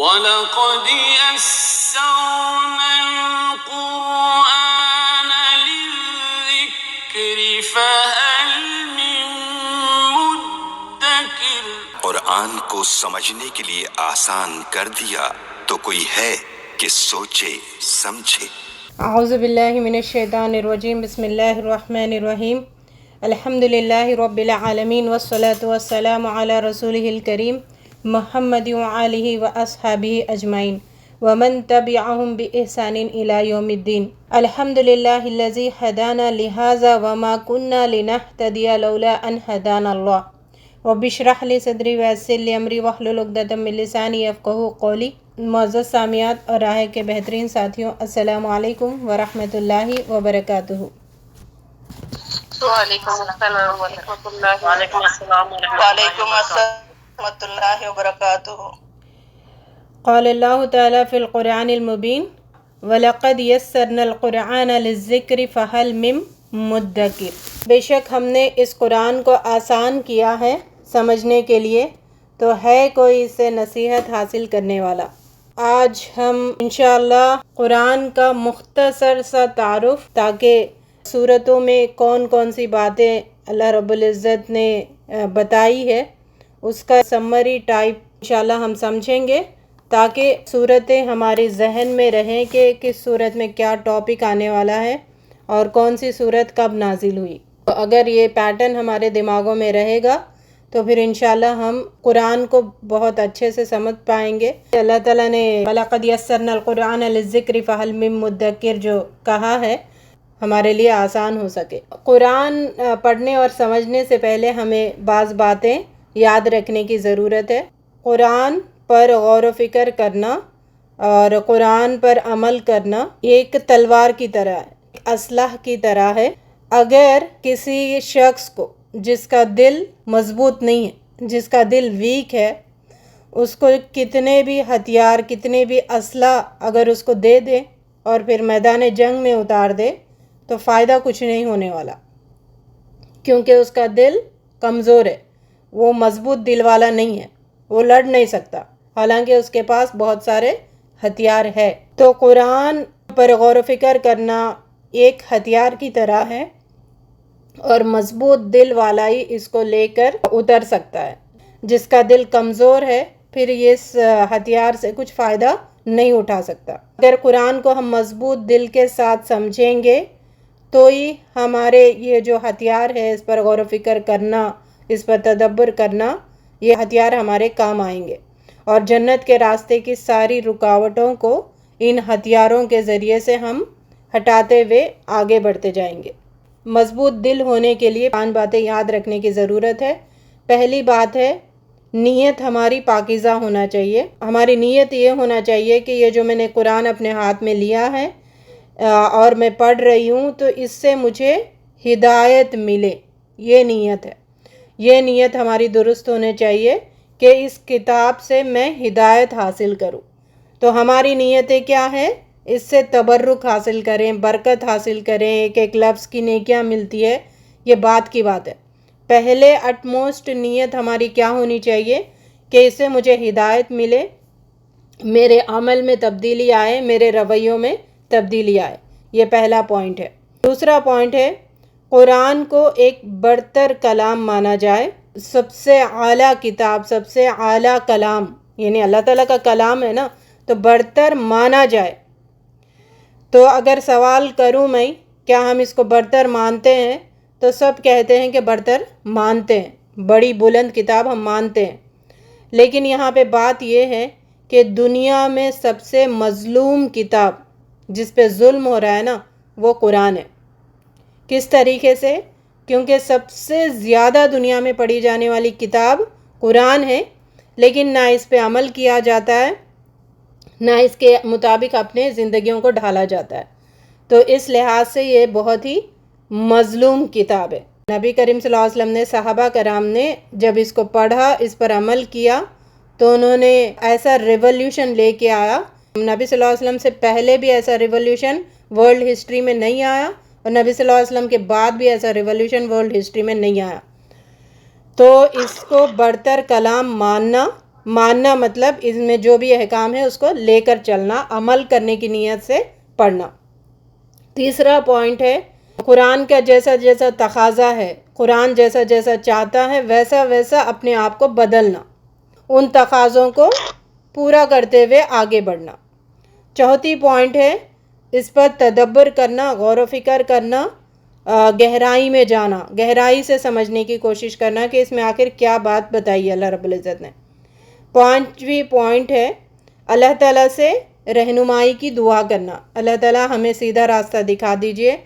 وَلَقَدْ يَسَّرْنَا الْقُرْآنَ لِلذِّكْرِ فَهَلْ مِن مُّدَّكِرٍ۔ قرآن کو سمجھنے کے لیے آسان کر دیا تو کوئی ہے کہ سوچے سمجھے۔ اعوذ باللہ من الشیطان الرجیم، بسم اللہ الرحمن الرحیم، الحمدللہ رب العالمین والصلاة والسلام علی رسولہ الکریم محمد وآلہ واصحابہ اجمعین ومن تبعہم بإحسان الی یوم الدین۔ الحمدللہ الذی ہدانا لہذا وما کننا لنہتدی لولا ان ہدانا اللہ۔ رب اشرح لی صدری ویسر لی امری واحلل عقدۃ من لسانی یفقہوا قولی۔ معزز سامعات اور راہ کے بہترین ساتھیوں، السلام علیکم ورحمۃ اللہ وبرکاتہ۔ وعلیکم السلام ورحمۃ اللہ وبرکاتہ۔ قال اللہ تعالیٰ فی القرآن المبین وَلَقَدْ يَسَّرْنَا الْقُرْآنَ لِلذِّكْرِ فَهَلْ مِن مُّدَّكِرٍ۔ بے شک ہم نے اس قرآن کو آسان کیا ہے سمجھنے کے لیے، تو ہے کوئی اس سے نصیحت حاصل کرنے والا۔ آج ہم انشاءاللہ قرآن کا مختصر سا تعارف، تاکہ سورتوں میں کون کون سی باتیں اللہ رب العزت نے بتائی ہے اس کا سمری ٹائپ انشاءاللہ ہم سمجھیں گے، تاکہ صورتیں ہمارے ذہن میں رہیں کہ کس صورت میں کیا ٹاپک آنے والا ہے اور کون سی صورت کب نازل ہوئی۔ تو اگر یہ پیٹرن ہمارے دماغوں میں رہے گا تو پھر انشاءاللہ ہم قرآن کو بہت اچھے سے سمجھ پائیں گے۔ اللہ تعالیٰ نے وَلَقَدْ يَسَّرْنَا الْقُرْآنَ لِلذِّكْرِ فَهَلْ مِن مُّدَّكِرٍ جو کہا ہے ہمارے لیے آسان ہو سکے۔ قرآن پڑھنے اور سمجھنے سے پہلے ہمیں بعض باتیں یاد رکھنے کی ضرورت ہے۔ قرآن پر غور و فکر کرنا اور قرآن پر عمل کرنا ایک تلوار کی طرح ہے، اسلحہ کی طرح ہے۔ اگر کسی شخص کو جس کا دل مضبوط نہیں ہے، جس کا دل ویک ہے، اس کو کتنے بھی ہتھیار، کتنے بھی اسلحہ اگر اس کو دے دے اور پھر میدان جنگ میں اتار دے تو فائدہ کچھ نہیں ہونے والا، کیونکہ اس کا دل کمزور ہے، وہ مضبوط دل والا نہیں ہے، وہ لڑ نہیں سکتا، حالانکہ اس کے پاس بہت سارے ہتھیار ہے۔ تو قرآن پر غور و فکر کرنا ایک ہتھیار کی طرح ہے، اور مضبوط دل والا ہی اس کو لے کر اتر سکتا ہے۔ جس کا دل کمزور ہے پھر یہ اس ہتھیار سے کچھ فائدہ نہیں اٹھا سکتا۔ اگر قرآن کو ہم مضبوط دل کے ساتھ سمجھیں گے تو ہی ہمارے یہ جو ہتھیار ہے، اس پر غور و فکر کرنا، اس پر تدبر کرنا، یہ ہتھیار ہمارے کام آئیں گے، اور جنت کے راستے کی ساری رکاوٹوں کو ان ہتھیاروں کے ذریعے سے ہم ہٹاتے ہوئے آگے بڑھتے جائیں گے۔ مضبوط دل ہونے کے لیے 5 باتیں یاد رکھنے کی ضرورت ہے۔ پہلی بات ہے، نیت ہماری پاکیزہ ہونا چاہیے۔ ہماری نیت یہ ہونا چاہیے کہ یہ جو میں نے قرآن اپنے ہاتھ میں لیا ہے اور میں پڑھ رہی ہوں تو اس سے مجھے ہدایت ملے، یہ نیت ہے۔ یہ نیت ہماری درست ہونے چاہیے کہ اس کتاب سے میں ہدایت حاصل کروں۔ تو ہماری نیتیں کیا ہیں؟ اس سے تبرک حاصل کریں، برکت حاصل کریں، ایک ایک لفظ کی نیکیاں ملتی ہے، یہ بات کی بات ہے۔ پہلے اٹموسٹ نیت ہماری کیا ہونی چاہیے کہ اس سے مجھے ہدایت ملے، میرے عمل میں تبدیلی آئے، میرے رویوں میں تبدیلی آئے، یہ پہلا پوائنٹ ہے۔ دوسرا پوائنٹ ہے، قرآن کو ایک برتر کلام مانا جائے، سب سے اعلیٰ کتاب، سب سے اعلیٰ کلام، یعنی اللہ تعالیٰ کا کلام ہے نا، تو برتر مانا جائے۔ تو اگر سوال کروں میں کیا ہم اس کو برتر مانتے ہیں، تو سب کہتے ہیں کہ برتر مانتے ہیں، بڑی بلند کتاب ہم مانتے ہیں، لیکن یہاں پہ بات یہ ہے کہ دنیا میں سب سے مظلوم کتاب جس پہ ظلم ہو رہا ہے نا، وہ قرآن ہے۔ کس طریقے سے؟ کیونکہ سب سے زیادہ دنیا میں پڑھی جانے والی کتاب قرآن ہے، لیکن نہ اس پہ عمل کیا جاتا ہے، نہ اس کے مطابق اپنے زندگیوں کو ڈھالا جاتا ہے۔ تو اس لحاظ سے یہ بہت ہی مظلوم کتاب ہے۔ نبی کریم صلی اللہ علیہ وسلم نے، صحابہ کرام نے جب اس کو پڑھا، اس پر عمل کیا، تو انہوں نے ایسا ریولوشن لے کے آیا۔ نبی صلی اللہ علیہ وسلم سے پہلے بھی ایسا ریولوشن ورلڈ ہسٹری میں نہیں آیا، اور نبی صلی اللہ علیہ وسلم کے بعد بھی ایسا ریولوشن ورلڈ ہسٹری میں نہیں آیا۔ تو اس کو برتر کلام ماننا ماننا مطلب اس میں جو بھی احکام ہے اس کو لے کر چلنا، عمل کرنے کی نیت سے پڑھنا۔ تیسرا پوائنٹ ہے قرآن کا جیسا جیسا تقاضا ہے، قرآن جیسا جیسا چاہتا ہے ویسا ویسا اپنے آپ کو بدلنا، ان تقاضوں کو پورا کرتے ہوئے آگے بڑھنا۔ چوتھی پوائنٹ ہے اس پر تدبر کرنا، غور و فکر کرنا، گہرائی میں جانا، گہرائی سے سمجھنے کی کوشش کرنا کہ اس میں آخر کیا بات بتائی ہے اللہ رب العزت نے۔ پانچویں پوائنٹ ہے اللہ تعالیٰ سے رہنمائی کی دعا کرنا، اللہ تعالیٰ ہمیں سیدھا راستہ دکھا دیجئے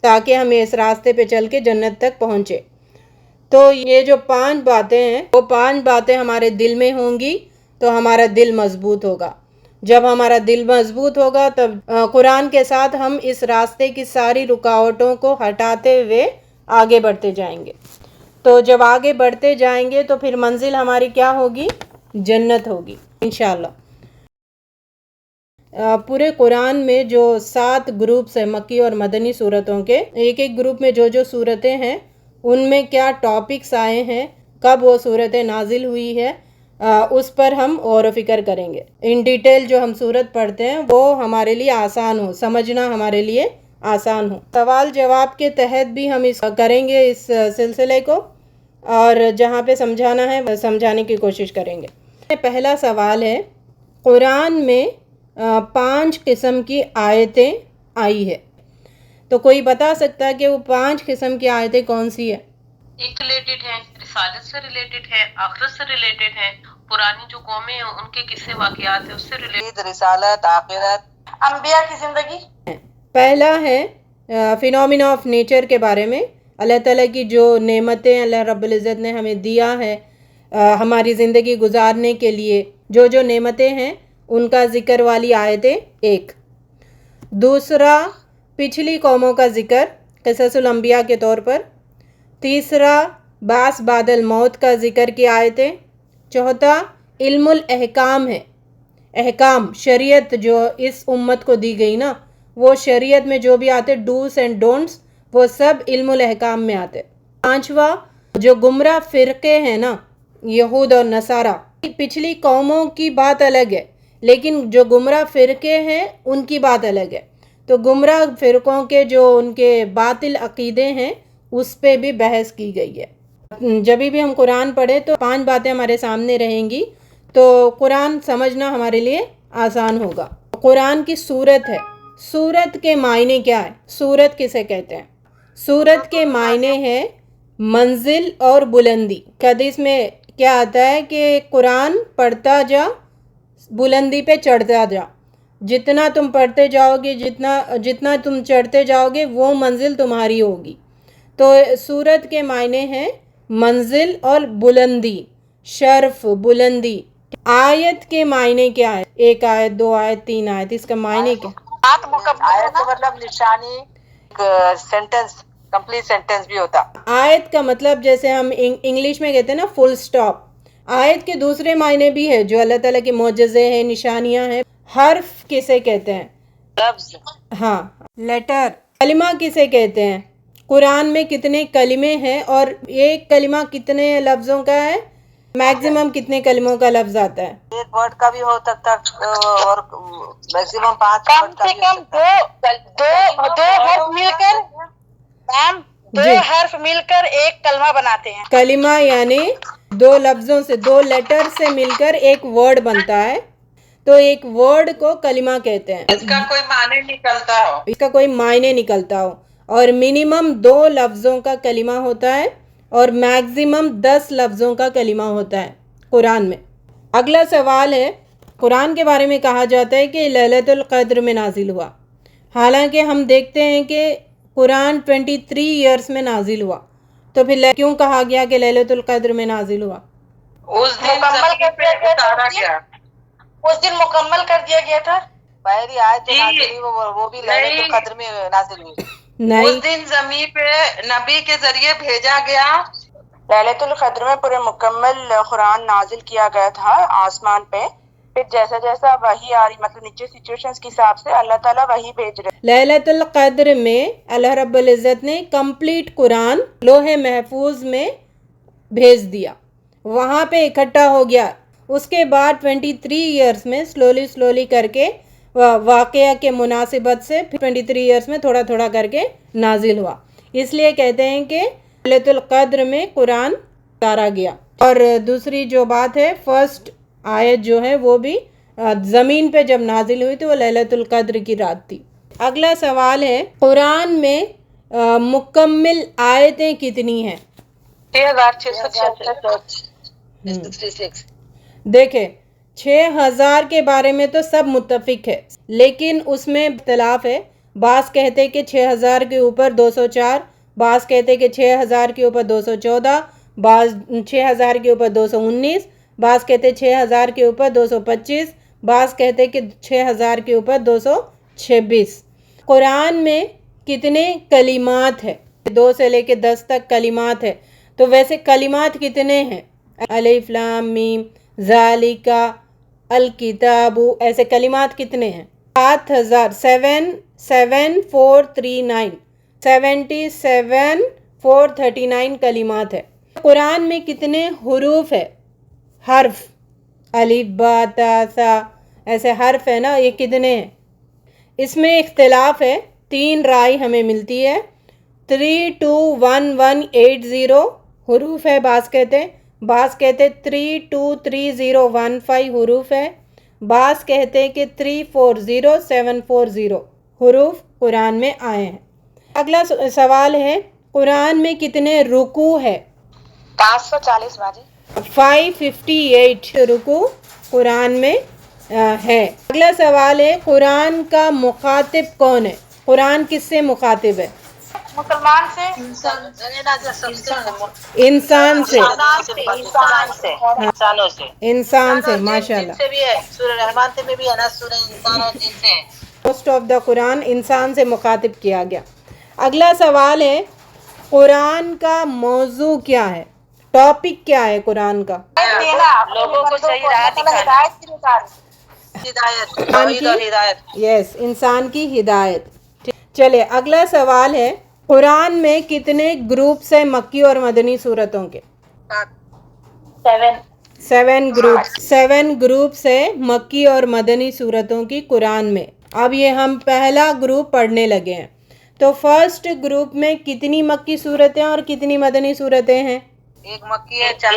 تاکہ ہم اس راستے پہ چل کے جنت تک پہنچے۔ تو یہ جو 5 باتیں ہیں وہ 5 باتیں ہمارے دل میں ہوں گی تو ہمارا دل مضبوط ہوگا۔ جب ہمارا دل مضبوط ہوگا تب قرآن کے ساتھ ہم اس راستے کی ساری رکاوٹوں کو ہٹاتے ہوئے آگے بڑھتے جائیں گے۔ تو جب آگے بڑھتے جائیں گے تو پھر منزل ہماری کیا ہوگی؟ جنت ہوگی انشاءاللہ۔ پورے قرآن میں جو 7 گروپس ہیں مکی اور مدنی صورتوں کے، ایک ایک گروپ میں جو جو صورتیں ہیں ان میں کیا ٹاپکس آئے ہیں، کب وہ صورتیں نازل ہوئی ہے، اس پر ہم غور و فکر کریں گے۔ ان ڈیٹیل جو ہم صورت پڑھتے ہیں وہ ہمارے لیے آسان ہو، سمجھنا ہمارے لیے آسان ہو۔ سوال جواب کے تحت بھی ہم کریں گے اس سلسلے کو، اور جہاں پہ سمجھانا ہے وہ سمجھانے کی کوشش کریں گے۔ پہلا سوال ہے قرآن میں 5 قسم کی آیتیں آئی ہے، تو کوئی بتا سکتا ہے کہ وہ 5 قسم کی آیتیں کون سی ہے؟ ایک ریلیٹڈ ہے، رسالت سے ریلیٹڈ ہے، آخرت سے ریلیٹڈ ہے، پرانی جو قومیں ہیں ان کے قصے واقعات ہیں اس سے ریلیٹڈ، رسالت، آخرت، انبیاء کی زندگی۔ پہلا ہے فینومینا آف نیچر کے بارے میں، اللہ تعالیٰ کی جو نعمتیں اللہ رب العزت نے ہمیں دیا ہے ہماری زندگی گزارنے کے لیے، جو جو نعمتیں ہیں ان کا ذکر والی آیتیں ایک۔ دوسرا پچھلی قوموں کا ذکر قصص الانبیاء کے طور پر۔ تیسرا بعث بعد الموت کا ذکر کی آیتیں۔ چوتھا علم الاحکام ہے، احکام شریعت جو اس امت کو دی گئی نا، وہ شریعت میں جو بھی آتے ڈوز اینڈ ڈونٹس وہ سب علم الاحکام میں آتے۔ پانچواں جو گمراہ فرقے ہیں نا یہود اور نصارہ، پچھلی قوموں کی بات الگ ہے لیکن جو گمراہ فرقے ہیں ان کی بات الگ ہے، تو گمراہ فرقوں کے جو ان کے باطل عقیدے ہیں اس پہ بھی بحث کی گئی ہے۔ جب بھی ہم قرآن پڑھیں تو 5 باتیں ہمارے سامنے رہیں گی تو قرآن سمجھنا ہمارے لیے آسان ہوگا۔ قرآن کی سورت ہے، سورت کے معنی کیا ہے؟ سورت کسے کہتے ہیں؟ سورت کے معنی ہے منزل اور بلندی۔ حدیث میں کیا آتا ہے کہ قرآن پڑھتا جا، بلندی پہ چڑھتا جا، جتنا تم پڑھتے جاؤ گے، جتنا تم چڑھتے جاؤ گے وہ منزل تمہاری ہوگی۔ تو سورت کے معنی ہیں منزل اور بلندی، شرف، بلندی۔ آیت کے معنی کیا ہے؟ 1 آیت، 2 آیت، 3 آیت، اس کا معنی کیا؟ آیت کا مطلب نشانی، سینٹنس، کمپلیٹ سینٹنس بھی ہوتا۔ آیت کا مطلب جیسے ہم انگلش میں کہتے ہیں نا فل سٹاپ، آیت کے دوسرے معنی بھی ہے جو اللہ تعالیٰ کے معجزے ہیں، نشانیاں ہیں۔ حرف کسے کہتے ہیں؟ لفظ۔ ہاں، لیٹر۔ کلمہ کسے کہتے ہیں؟ قرآن میں کتنے کلمے ہیں اور ایک کلمہ کتنے لفظوں کا ہے؟ میکسیمم کتنے کلموں کا لفظ آتا ہے؟ ایک ورڈ کا بھی ہو سکتا اور میکسیمم 5 ورڈ کا بھی ہو سکتا۔ دو حرف مل کر دو حرف مل کر ایک کلمہ بناتے ہیں۔ کلمہ یعنی 2 لفظوں سے، 2 لیٹر سے مل کر ایک ورڈ بنتا ہے، تو ایک ورڈ کو کلمہ کہتے ہیں۔ اس کا کوئی معنی نکلتا ہو، اس کا کوئی معنی نکلتا ہو، اور منیمم 2 لفظوں کا کلمہ ہوتا ہے اور میکسیمم 10 لفظوں کا کلمہ ہوتا ہے قرآن میں۔ اگلا سوال ہے قرآن کے بارے میں کہا جاتا ہے کہ لیلۃ القدر میں نازل ہوا، حالانکہ ہم دیکھتے ہیں کہ قرآن 23 ایئرس میں نازل ہوا، تو پھر کیوں کہا گیا کہ لیلۃ القدر میں نازل ہوا؟ اس دن مکمل کر دیا گیا، اس دن مکمل کر دیا گیا تھا۔ پہلی آیت جو نازل ہوئی وہ بھی لیلۃ القدر میں نازل ہوئی۔ نہیں، اس دن زمین پہ نبی کے ذریعے بھیجا گیا۔ لیلۃ القدر میں پورے مکمل قرآن نازل کیا گیا تھا آسمان پہ، پھر جیسا جیسا وحی آ رہی، مطلب نیچے سچویشنز کے حساب سے اللہ تعالیٰ وحی بھیج رہے۔ لیلۃ القدر میں اللہ رب العزت نے کمپلیٹ قرآن لوح محفوظ میں بھیج دیا، وہاں پہ اکٹھا ہو گیا۔ اس کے بعد 23 ایئرس میں سلولی کر کے واقعہ کے مناسبت سے 23 ایئرس میں تھوڑا تھوڑا کر کے نازل ہوا. اس لیے کہتے ہیں کہ لیلۃ القدر میں قرآن اتارا گیا. اور دوسری جو بات ہے، فرسٹ آیت جو ہے وہ بھی زمین پہ جب نازل ہوئی تو وہ لیلۃ القدر کی رات تھی. اگلا سوال ہے، قرآن میں مکمل آیتیں کتنی ہیں؟ 6666. دیکھیں 6000 کے بارے میں تو سب متفق ہے، لیکن اس میں اختلاف ہے. بعض کہتے کہ 6000 کے اوپر 204، بعض کہتے کہ 6000 کے اوپر 214، بعض 6000 کے اوپر 219، بعض کہتے 6000 کے اوپر 225، بعض کہتے کہ 6000 کے اوپر 226. قرآن میں کتنے کلمات ہیں؟ 2 سے لے کے 10 تک کلمات ہے. تو ویسے کلمات کتنے ہیں؟ الف لام میم، ذالک، الکتاب، ایسے کلمات کتنے ہیں؟ 77,439 کلمات ہے. قرآن میں کتنے حروف ہے؟ حرف، الف با تا سا، ایسے حرف ہے نا، یہ کتنے ہیں؟ اس میں اختلاف ہے، 3 رائے ہمیں ملتی ہے. 321180 حروف ہے، بعض کہتے ہیں. بعض کہتے 323015 حروف ہے. بعض کہتے کہ 340740 حروف قرآن میں آئے ہیں. اگلا سوال ہے، قرآن میں کتنے رکوع ہے؟ 540 باجی. 558 رکوع قرآن میں ہے. اگلا سوال ہے، قرآن کا مخاطب کون ہے؟ قرآن کس سے مخاطب ہے؟ مسلمان سے، انسان سے. انسان سے، انسان سے، ماشاء اللہ. سے بھی ہے، سورہ رحمان سے بھی ہے نا، سورہ انسان اور جن سے ہے. موسٹ آف دا قرآن انسان سے مخاطب کیا گیا. اگلا سوال ہے، قرآن کا موضوع کیا ہے؟ ٹاپک کیا ہے قرآن کا؟ لوگوں کو صحیح راہ دکھانا، ہدایت. یس، انسان کی ہدایت. چلے اگلا سوال ہے، قرآن میں کتنے گروپس ہیں مکی اور مدنی صورتوں کے؟ 7 گروپس ہیں مکی اور مدنی صورتوں کی قرآن میں. اب یہ ہم پہلا گروپ پڑھنے لگے ہیں. تو فرسٹ گروپ میں کتنی مکی صورتیں اور کتنی مدنی صورتیں ہیں؟ 1 مکی ہے، 4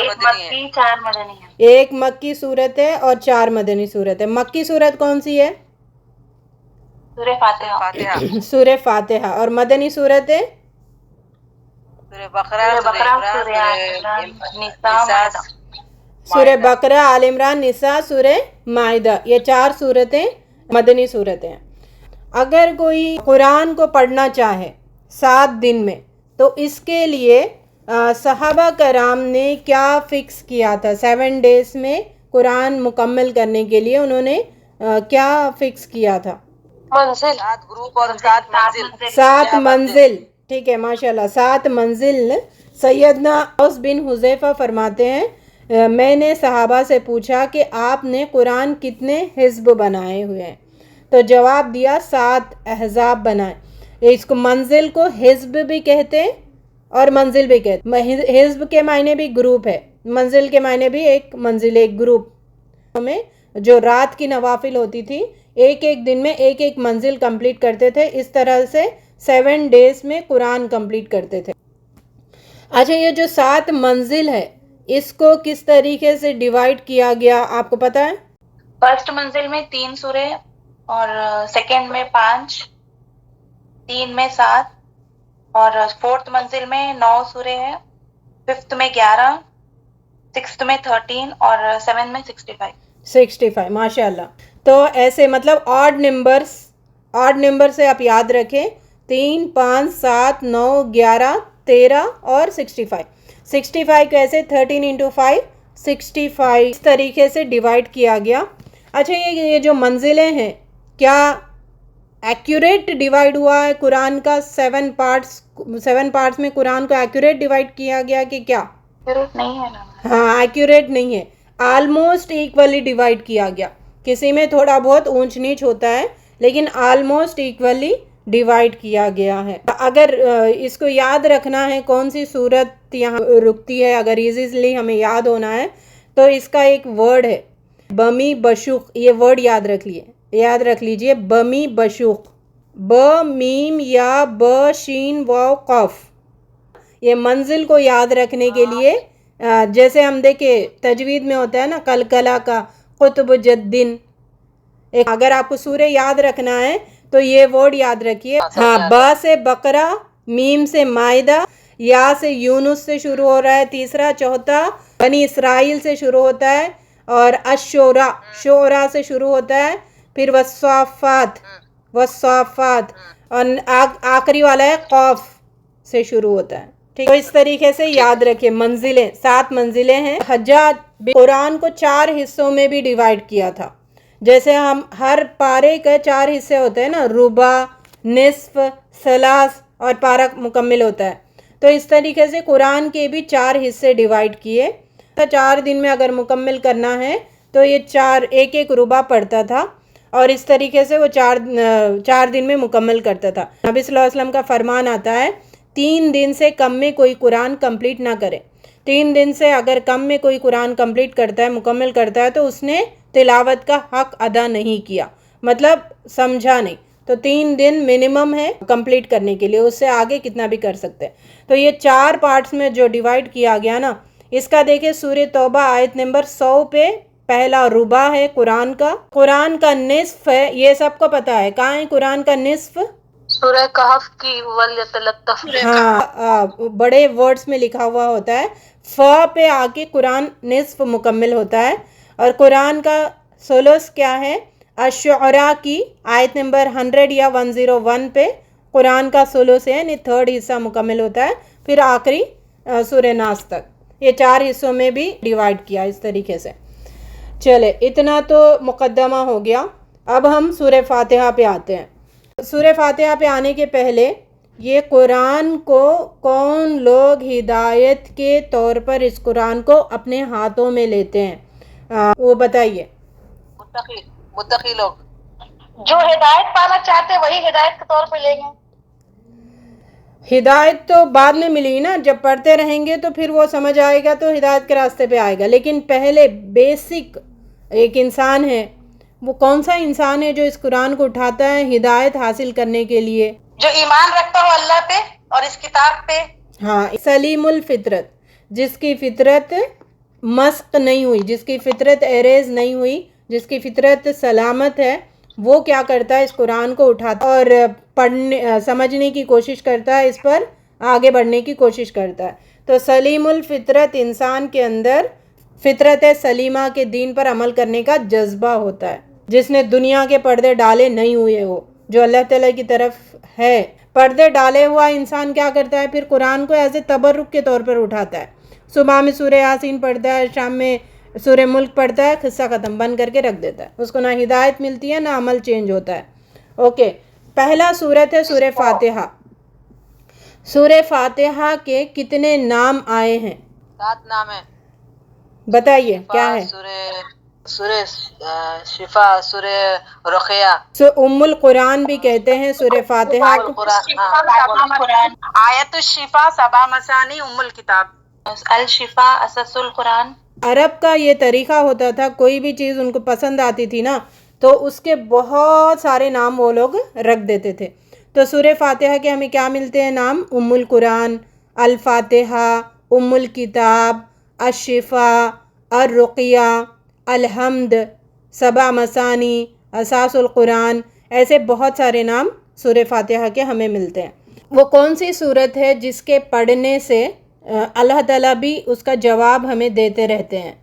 مدنی ہے. 1 مکی صورت ہے اور 4 مدنی صورت ہے. مکی صورت کون سی ہے؟ سورہ فاتحہ. سورہ فاتحہ. اور مدنی صورت ہے؟ سورہ بقرہ، سورہ نساء. سورہ بقرہ، آل عمران، نساء، سورہ مائدہ. یہ 4 صورتیں مدنی صورتیں ہیں. اگر کوئی قرآن کو پڑھنا چاہے 7 دن میں تو اس کے لیے صحابہ کرام نے کیا فکس کیا تھا؟ 7 ڈیز میں قرآن مکمل کرنے کے لیے انہوں نے کیا فکس کیا تھا؟ منزل، 7 گروپ اور 7 منزل. 7 منزل. ٹھیک ہے، ماشاءاللہ. 7 منزل. سیدنا اوس بن حذیفہ فرماتے ہیں، میں نے صحابہ سے پوچھا کہ آپ نے قرآن کتنے حزب بنائے ہوئے ہیں؟ تو جواب دیا 7 احزاب بنائے. اس کو منزل کو حزب بھی کہتے ہیں اور منزل بھی کہتے ہیں. حزب کے معنی بھی گروپ ہے، منزل کے معنی بھی ایک منزل، ایک گروپ. میں جو رات کی نوافل ہوتی تھی، ایک دن میں ایک منزل کمپلیٹ کرتے تھے. اس طرح سے 7 ڈیز میں قرآن کمپلیٹ کرتے تھے. اچھا، یہ جو 7 منزل ہے اس کو کس طریقے سے ڈیوائیڈ کیا گیا آپ کو پتہ ہے؟ فرسٹ منزل میں 3 سورے اور سیکنڈ میں 5، 3 میں 7 اور فورتھ منزل میں 9 سورے ہیں، 5th میں 11، 6th میں 13 اور 7 میں 65. ماشاء اللہ. تو ایسے مطلب آڈ نمبر سے آپ یاد رکھیں، 3، 5، 7، 9، 11، 13 اور 65 کو ایسے 13 into 5 65 اس طریقے سے ڈیوائیڈ کیا گیا. اچھا، یہ جو منزلیں ہیں کیا ایکوریٹ ڈیوائیڈ ہوا ہے قرآن کا؟ 7 پارٹس میں قرآن کو ایکوریٹ ڈیوائیڈ کیا گیا کہ کیا؟ نہیں ہے نا. ہاں، ایکوریٹ نہیں ہے. آلموسٹ ایکولی ڈیوائیڈ کیا گیا. کسی میں تھوڑا بہت اونچ نیچ ہوتا ہے لیکن آلموسٹ ایکولی ڈیوائیڈ کیا گیا ہے. اگر اس کو یاد رکھنا ہے کون سی صورت یہاں رکتی ہے، اگر ایزیلی ہمیں یاد ہونا ہے تو اس کا ایک ورڈ ہے بمی بشوق، یہ ورڈ یاد رکھ لیجئے بمی بشوق، ب میم یا ب شین واو قاف. یہ منزل کو یاد رکھنے کے لیے جیسے ہم دیکھیں تجوید میں ہوتا ہے نا کلکلا کا قطب جدن، اگر آپ کو سورہ یاد رکھنا ہے تو یہ ورڈ یاد رکھیے. ہاں، با سے بقرہ، میم سے مائدہ، یا سے یونس سے شروع ہو رہا ہے تیسرا، چوتھا بنی اسرائیل سے شروع ہوتا ہے، اور الشورا شورا سے شروع ہوتا ہے، پھر والصافات اور آخری والا ہے قاف سے شروع ہوتا ہے. ٹھیک، تو اس طریقے سے یاد رکھیں. منزلیں 7 منزلیں ہیں. حجاج قرآن کو 4 حصوں میں بھی ڈیوائیڈ کیا تھا. جیسے ہم ہر پارے کے 4 حصے ہوتے ہیں نا، ربع، نصف، ثلاث اور پارہ مکمل ہوتا ہے. تو اس طریقے سے قرآن کے بھی 4 حصے ڈیوائیڈ کیے. 4 دن میں اگر مکمل کرنا ہے تو یہ 4 ایک ربع پڑھتا تھا، اور اس طریقے سے وہ 4 دن میں مکمل کرتا تھا. نبی صلی اللہ علیہ وسلم کا فرمان آتا ہے 3 دن سے کم میں کوئی قرآن کمپلیٹ نہ کرے. 3 دن سے اگر کم میں کوئی قرآن کمپلیٹ کرتا ہے، مکمل کرتا ہے، تو اس نے تلاوت کا حق ادا نہیں کیا، مطلب سمجھا نہیں. تو 3 دن منیمم ہے کمپلیٹ کرنے کے لیے، اس سے آگے کتنا بھی کر سکتے ہیں. تو یہ 4 پارٹس میں جو ڈیوائیڈ کیا گیا نا، اس کا دیکھیں سورہ توبہ آیت نمبر 100 پہ پہلا ربع ہے قرآن کا نصف ہے. یہ سب کو پتا ہے کہاں ہے قرآن کا نصف؟ سورہ کہف کی وَلْيَتَلَطَّفْ. ہاں، بڑے ورڈز میں لکھا ہوا ہوتا ہے. پہ آ کے قرآن نصف مکمل ہوتا ہے. اور قرآن کا ثلث کیا ہے؟ الشعراء کی آیت نمبر 100 یا 101 پہ قرآن کا ثلث ہے، یعنی 3rd حصہ مکمل ہوتا ہے. پھر آخری سورہ ناس تک. یہ 4 حصوں میں بھی ڈیوائیڈ کیا اس طریقے سے. چلے، اتنا تو مقدمہ ہو گیا. اب ہم سورہ فاتحہ پہ آتے ہیں. سورہ فاتحہ پہ آنے کے پہلے یہ قرآن کو کون لوگ ہدایت کے طور پر اس قرآن کو اپنے ہاتھوں میں لیتے ہیں، وہ بتائیے. متقی لوگ جو ہدایت پانا چاہتے وہی ہدایت کے طور پہ لیں گے. ہدایت تو بعد میں ملی نا، جب پڑھتے رہیں گے تو پھر وہ سمجھ آئے گا تو ہدایت کے راستے پہ آئے گا. لیکن پہلے بیسک ایک انسان ہے، وہ کون سا انسان ہے جو اس قرآن کو اٹھاتا ہے ہدایت حاصل کرنے کے لیے؟ جو ایمان رکھتا ہو اللہ پہ اور اس کتاب پہ. ہاں، سلیم الفطرت، جس کی فطرت مسق نہیں ہوئی، جس کی فطرت ایریز نہیں ہوئی، جس کی فطرت سلامت ہے، وہ کیا کرتا ہے؟ اس قرآن کو اٹھاتا اور پڑھنے سمجھنے کی کوشش کرتا ہے، اس پر آگے بڑھنے کی کوشش کرتا ہے. تو سلیم الفطرت انسان کے اندر فطرت سلیمہ کے دین پر عمل کرنے کا جذبہ ہوتا ہے، جس نے دنیا کے پردے ڈالے نہیں ہوئے ہو، جو اللہ تعالیٰ کی طرف ہے. پردے ڈالے ہوا انسان کیا کرتا ہے؟ پھر قرآن کو ایز اے تبرک کے طور پر اٹھاتا ہے. صبح میں سورہ یاسین پڑھتا ہے، شام میں سورہ ملک پڑھتا ہے، قصہ ختم، بند کر کے رکھ دیتا ہے. اس کو نہ ہدایت ملتی ہے، نہ عمل چینج ہوتا ہے. اوکے، پہلا سورت ہے سورہ فاتحہ. سورہ فاتحہ کے کتنے نام آئے ہیں؟ 7 نام ہیں. بتائیے کیا ہے؟ سورہ شفا، سورہ رقیہ، ام القرآن بھی کہتے ہیں سورہ فاتحہ کو. آیت الشفا، 7 مثانی، ام الکتاب. الشفا، اساس القرآن. عرب کا یہ طریقہ ہوتا تھا، کوئی بھی چیز ان کو پسند آتی تھی نا تو اس کے بہت سارے نام وہ لوگ رکھ دیتے تھے. تو سورہ فاتحہ کے ہمیں کیا ملتے ہیں نام؟ ام القرآن، الفاتحہ، ام الکتاب، الشفا، الرقیہ، الحمد، 7 مثانی، اساس القرآن. ایسے بہت سارے نام سورہ فاتحہ کے ہمیں ملتے ہیں. وہ کون سی صورت ہے جس کے پڑھنے سے اللہ تعالیٰ بھی اس کا جواب ہمیں دیتے رہتے ہیں؟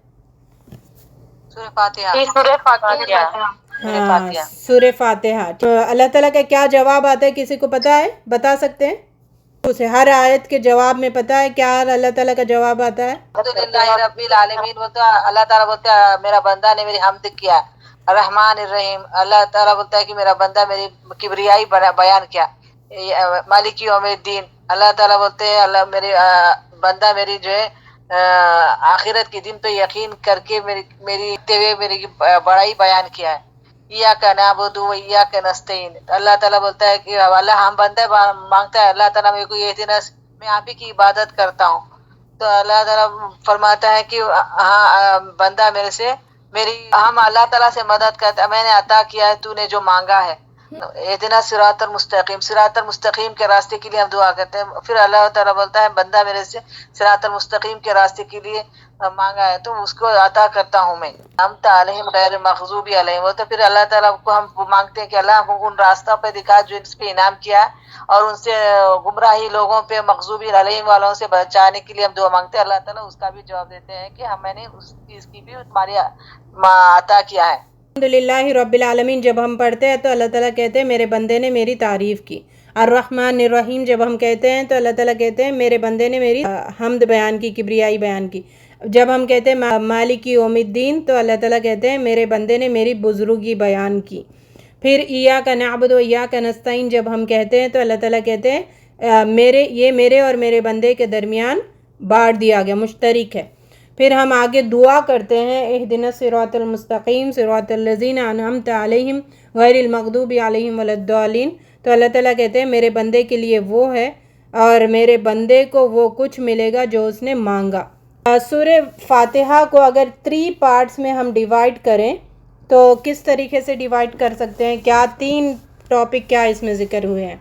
سورہ فاتحہ. ہاں، سورہ فاتحہ. تو اللہ تعالیٰ کا کیا جواب آتا ہے؟ کسی کو پتا ہے؟ بتا سکتے ہیں؟ اسے ہر آیت کے جواب میں پتا ہے کیا اللہ تعالیٰ کا جواب آتا ہے؟ الحمدللہ رب العالمین بولتا ہے، اللہ تعالیٰ بولتا ہے میرا بندہ نے میری حمد کیا. الرحمن الرحیم، اللہ تعالیٰ بولتا ہے کہ میرا بندہ میری کبریائی بیان کیا. مالک یوم الدین، اللہ تعالیٰ بولتے ہیں اللہ میرے بندہ میری جو ہے آخرت کے دن پہ یقین کر کے میری بڑائی بیان کیا ہے. ایاک نعبد و ایاک نستعین، اللہ تعالیٰ بولتا ہے کہ اللہ ہم بندہ مانگتا ہے اللہ تعالیٰ میرے کو یہ میں آپ ہی کی عبادت کرتا ہوں. تو اللہ تعالیٰ فرماتا ہے کہ ہاں بندہ میرے سے ہم اللہ تعالیٰ سے مدد کرتے، میں نے عطا کیا ہے تو نے جو مانگا ہے، اہدنا صراط المستقیم کے راستے کے لیے ہم دعا کرتے ہیں. پھر اللہ تعالیٰ بولتا ہے بندہ میرے سے صراط المستقیم کے راستے کے لیے مانگا ہے تو اس کو عطا کرتا ہوں میں. انعمت علیہم غیر مغضوب علیہم، وہ تو پھر اللہ تعالیٰ کو ہم مانگتے ہیں کہ اللہ ہم ان راستہ پہ دکھا جو اس پہ انعام کیا اور ان سے گمراہی لوگوں پہ مغضوب علیہم والوں سے بچانے کے لیے ہم دعا مانگتے ہیں. اللہ تعالیٰ اس کا بھی جواب دیتے ہیں کہ میں نے اس چیز کی بھی تمہاری عطا کیا ہے. الحمدللہ رب العالمین جب ہم پڑھتے ہیں تو اللہ تعالیٰ کہتے ہیں میرے بندے نے میری تعریف کی. الرحمن الرحیم جب ہم کہتے ہیں تو اللہ تعالیٰ کہتے ہیں میرے بندے نے میری حمد بیان کی، کبریائی بیان کی. جب ہم کہتے ہیں مالک یوم الدین تو اللہ تعالیٰ کہتے ہیں میرے بندے نے میری بزرگی بیان کی. پھر ایاک نعبد و ایاک نستعین جب ہم کہتے ہیں تو اللہ تعالیٰ کہتے ہیں میرے اور میرے بندے کے درمیان بانٹ دیا گیا، مشترک ہے. پھر ہم آگے دعا کرتے ہیں اہدنا الصراط المستقیم صراط الذین انعمت علیہم غیر المغضوب علیہم ولا الضالین. تو اللہ تعالیٰ کہتے ہیں میرے بندے کے لیے وہ ہے اور میرے بندے کو وہ کچھ ملے گا جو اس نے مانگا. سورہ فاتحہ کو اگر 3 پارٹس میں ہم ڈیوائڈ کریں تو کس طریقے سے ڈیوائڈ کر سکتے ہیں؟ کیا 3 ٹاپک کیا اس میں ذکر ہوئے ہیں؟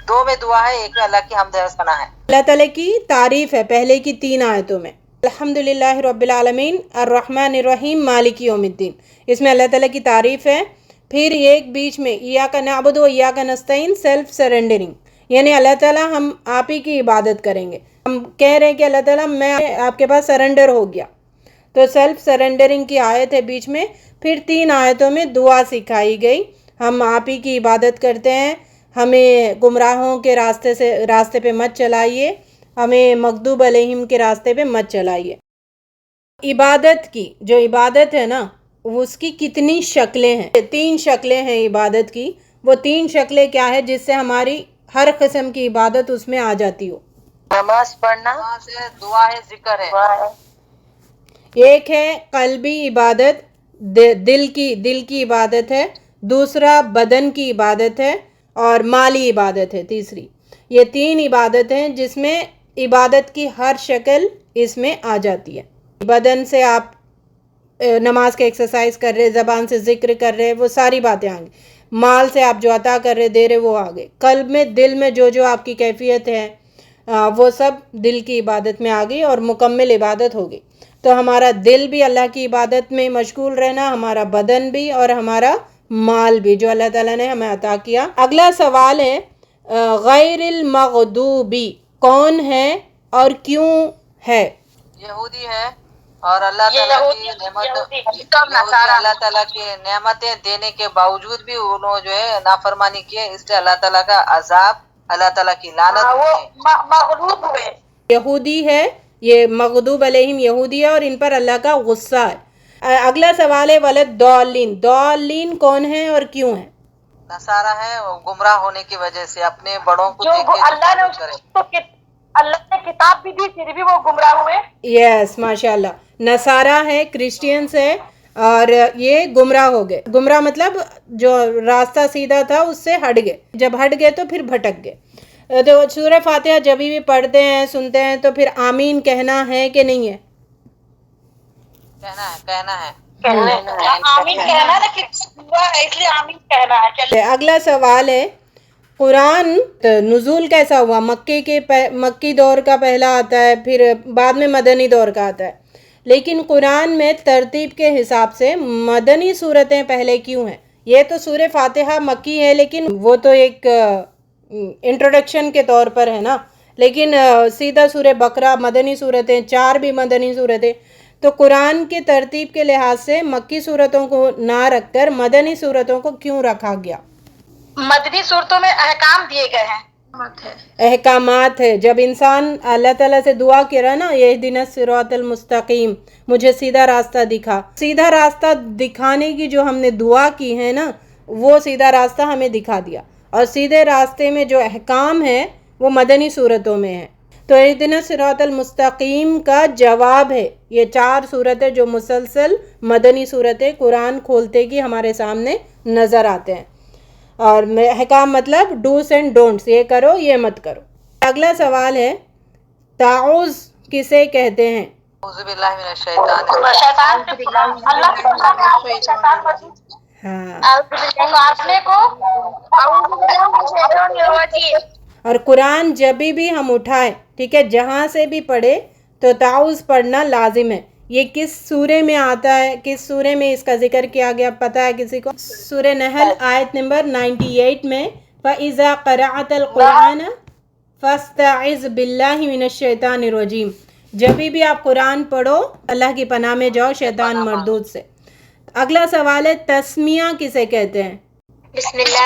2 میں دعا ہے، ایک میں اللہ کی حمد و ثنا ہے. اللہ تعالیٰ کی تعریف ہے پہلے کی 3 آیتوں میں. الحمدللہ رب العالمین الرحمن الرحیم مالک یوم الدین، اس میں اللہ تعالیٰ کی تعریف ہے. پھر ایک بیچ میں ایاک نعبد و ایاک نستعین سیلف سرنڈرنگ، یعنی اللہ تعالیٰ ہم آپ ہی کی عبادت کریں گے. ہم کہہ رہے ہیں کہ اللہ تعالیٰ میں آپ کے پاس سرنڈر ہو گیا، تو سیلف سرنڈرنگ کی آیت ہے بیچ میں. پھر 3 آیتوں میں دعا سکھائی گئی، ہم آپ ہی کی عبادت کرتے ہیں، ہمیں گمراہوں کے راستے پہ مت چلائیے، ہمیں مغضوب علیہم کے راستے پہ مت چلائیے. عبادت کی جو عبادت ہے نا اس کی کتنی شکلیں ہیں؟ 3 شکلیں ہیں عبادت کی. وہ 3 شکلیں کیا ہے جس سے ہماری ہر قسم کی عبادت اس میں آ جاتی ہو؟ نماز پڑھنا، دعا ہے، ذکر ہے. ایک ہے قلبی عبادت، دل کی عبادت ہے. دوسرا بدن کی عبادت ہے اور مالی عبادت ہے تیسری. یہ 3 عبادت ہیں جس میں عبادت کی ہر شکل اس میں آ جاتی ہے. بدن سے آپ نماز کے ایکسرسائز کر رہے، زبان سے ذکر کر رہے، وہ ساری باتیں آ گئی. مال سے آپ جو عطا کر رہے، دے رہے، وہ آ گئے. قلب میں، دل میں جو آپ کی کیفیت ہے وہ سب دل کی عبادت میں آ گئی اور مکمل عبادت ہو گئی. تو ہمارا دل بھی اللہ کی عبادت میں مشغول رہنا، ہمارا بدن بھی اور ہمارا مال بھی جو اللہ تعالیٰ نے ہمیں عطا کیا. اگلا سوال ہے غیر المغضوبی کون ہے اور کیوں ہے؟ یہودی ہے اور اللہ تعالیٰ کی اللہ تعالیٰ کی نعمتیں دینے کے باوجود بھی انہوں جو ہے نافرمانی کیے، اس لیے اللہ تعالیٰ کا عذاب، اللہ تعالیٰ کی لعنت مغلوب ہوئے. یہودی ہے، یہ مغضوب علیہم یہودی ہے اور ان پر اللہ کا غصہ ہے. اگلا سوال ہے ولدالین، دالین کون ہے اور کیوں ہے؟ نصارہ ہے، گمراہ ہونے کی وجہ سے اپنے بڑوں کو دیکھ کے اللہ نے کتاب بھی دی پھر بھی وہ گمراہ ہوئے. یس ماشاءاللہ. نصارہ ہے، کرسچینس ہے اور یہ گمراہ ہو گئے. گمراہ مطلب جو راستہ سیدھا تھا اس سے ہٹ گئے، جب ہٹ گئے تو پھر بھٹک گئے. تو سورہ فاتحہ جب بھی پڑھتے ہیں سنتے ہیں تو پھر آمین کہنا ہے کہ نہیں ہے؟ کہنا ہے. آمین کہنا ہے اس لیے آمین کہنا ہے. اگلا سوال ہے قرآن نزول کیسا ہوا؟ مکی دور کا پہلا آتا ہے، پھر بعد میں مدنی دور کا آتا ہے. لیکن قرآن میں ترتیب کے حساب سے مدنی صورتیں پہلے کیوں ہیں؟ یہ تو سورہ فاتحہ مکی ہے لیکن وہ تو ایک انٹروڈکشن کے طور پر ہے نا، لیکن سیدھا سورہ بقرہ مدنی صورتیں، 4 بھی مدنی صورتیں. تو قرآن کی ترتیب کے لحاظ سے مکی صورتوں کو نہ رکھ کر مدنی صورتوں کو کیوں رکھا گیا؟ مدنی صورتوں میں احکام دیے گئے ہیں، احکامات ہے. جب انسان اللہ تعالیٰ سے دعا کرا نا اہدنا الصراط المستقیم، مجھے سیدھا راستہ دکھا، سیدھا راستہ دکھانے کی جو ہم نے دعا کی ہے نا وہ سیدھا راستہ ہمیں دکھا دیا. اور سیدھے راستے میں جو احکام ہے وہ مدنی صورتوں میں ہے. تو اہدنا الصراط المستقیم کا جواب ہے یہ 4 صورتیں جو مسلسل مدنی صورتیں قرآن کھولتے کی ہمارے سامنے نظر آتے ہیں. اور احکام مطلب ڈوز اینڈ ڈونٹس، یہ کرو یہ مت کرو. اگلا سوال ہے تعوذ کسے کہتے ہیں؟ اعوذ باللہ من الشیطان الرجیم۔ شیطان سے اللہ کے پناہ میں شیطان رجیم ہاں، پکارنے کو اعوذ باللہ من الشیطان الرجیم۔ اور قرآن جب بھی ہم اٹھائیں، ٹھیک ہے، جہاں سے بھی پڑھے تو تعوذ پڑھنا لازم ہے۔ یہ کس سورے میں آتا ہے، کس سورے میں اس کا ذکر کیا گیا پتہ ہے کسی کو؟ سورہ نحل آیت نمبر 98 میں فَإِذَا قَرَعَتَ الْقُرْآنَ فَاسْتَعِذْ بِاللَّهِ مِنَ الشَّيْطَانِ الرَّجِيمِ، جب بھی آپ قرآن پڑھو اللہ کی پناہ میں جاؤ شیطان مردود سے۔ اگلا سوال ہے تسمیہ کسے کہتے ہیں؟ بسم اللہ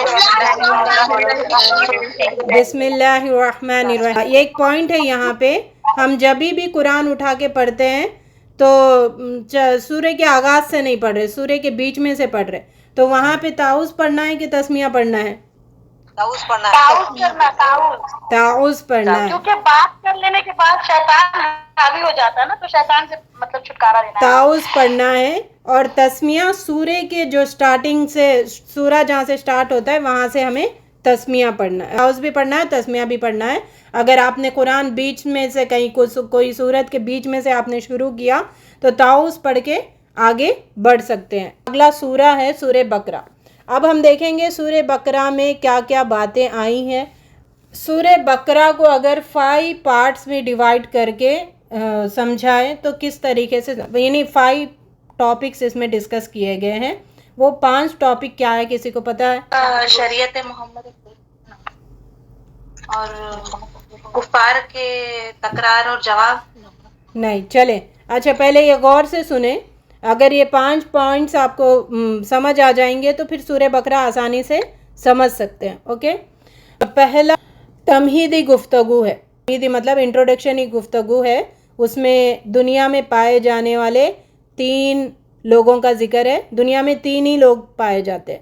بسم اللہ الرحمن الرحیم۔ ایک پوائنٹ ہے یہاں پہ، ہم جب بھی قرآن اٹھا کے پڑھتے ہیں تو سورے کے آغاز سے نہیں پڑھ رہے، سورے کے بیچ میں سے پڑھ رہے، تو وہاں پہ تعوذ پڑھنا ہے کہ تسمیہ پڑھنا ہے؟ تعوذ پڑھنا ہے، تعوذ کرنا، تعوذ پڑھنا ہے، کیونکہ بات کر لینے کے بعد شیطان حاوی ہو جاتا ہے نا، تو شیطان سے مطلب چھٹکارا لینا ہے۔ تعوذ پڑھنا ہے۔ اور تسمیہ سورے کے جو سٹارٹنگ سے، سورہ جہاں سے سٹارٹ ہوتا ہے وہاں سے ہمیں تسمیہ پڑھنا ہے، تعوذ بھی پڑھنا ہے، تسمیہ بھی پڑھنا ہے۔ اگر آپ نے قرآن بیچ میں سے کہیں کوئی سورت کے بیچ میں سے آپ نے شروع کیا تو تعوذ پڑھ کے آگے بڑھ سکتے ہیں۔ اگلا سورہ ہے سورہ بقرہ۔ اب ہم دیکھیں گے سورہ بقرہ میں کیا کیا باتیں آئی ہیں۔ سورہ بقرہ کو اگر 5 پارٹس میں ڈیوائیڈ کر کے سمجھائیں تو کس طریقے سے، یعنی 5 ٹاپکس اس میں ڈسکس کیے گئے ہیں۔ وہ 5 ٹاپک کیا ہے کسی کو پتہ ہے؟ شریعت محمد اور کفار کے تکرار اور جواب۔ نہیں، چلیں اچھا پہلے یہ غور سے سنیں، اگر یہ 5 پوائنٹس آپ کو سمجھ آ جائیں گے تو پھر سورہ بقرہ آسانی سے سمجھ سکتے ہیں۔ اوکے، پہلا تمہیدی گفتگو ہے، تمہیدی مطلب انٹروڈکشنی گفتگو ہے، اس میں دنیا میں پائے جانے والے 3 لوگوں کا ذکر ہے۔ دنیا میں 3 ہی لوگ پائے جاتے ہیں،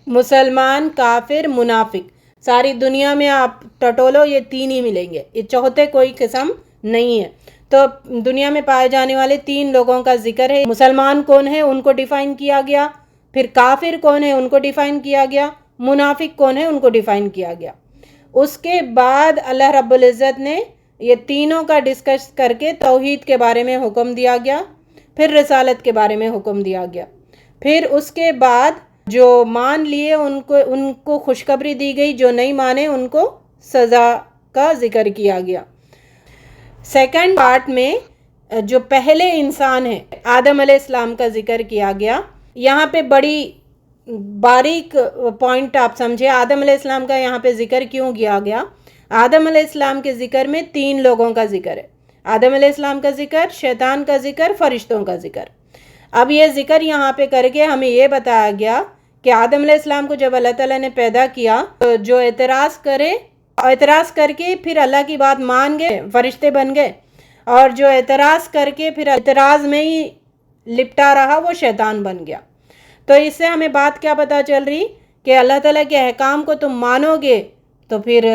مسلمان، کافر، منافق۔ ساری دنیا میں آپ ٹٹولو یہ 3 ہی ملیں گے، یہ چوتھے کوئی قسم نہیں ہے۔ تو دنیا میں پائے جانے والے 3 لوگوں کا ذکر ہے۔ مسلمان کون ہے ان کو ڈیفائن کیا گیا، پھر کافر کون ہے ان کو ڈیفائن کیا گیا، منافق کون ہے ان کو ڈیفائن کیا گیا۔ اس کے بعد اللہ رب العزت نے یہ تینوں کا ڈسکس کر کے توحید کے بارے میں حکم دیا گیا، پھر رسالت کے بارے میں حکم دیا گیا، پھر اس کے بعد جو مان لیے ان کو خوشخبری دی گئی، جو نہیں مانے ان کو سزا کا ذکر کیا گیا۔ سیکنڈ پارٹ میں جو پہلے انسان ہیں آدم علیہ السلام کا ذکر کیا گیا۔ یہاں پہ بڑی باریک پوائنٹ آپ سمجھے، آدم علیہ السلام کا یہاں پہ ذکر کیوں کیا گیا؟ آدم علیہ السلام کے ذکر میں 3 لوگوں کا ذکر ہے، آدم علیہ السلام کا ذکر، شیطان کا ذکر، فرشتوں کا ذکر۔ اب یہ ذکر یہاں پہ کر کے ہمیں یہ بتایا گیا کہ آدم علیہ السلام کو جب اللہ تعالیٰ نے پیدا کیا تو جو اعتراض کر کے پھر اللہ کی بات مان گئے فرشتے بن گئے، اور جو اعتراض کر کے پھر اعتراض میں ہی لپٹا رہا وہ شیطان بن گیا۔ تو اس سے ہمیں بات کیا پتہ چل رہی کہ اللہ تعالیٰ کے احکام کو تم مانو گے تو پھر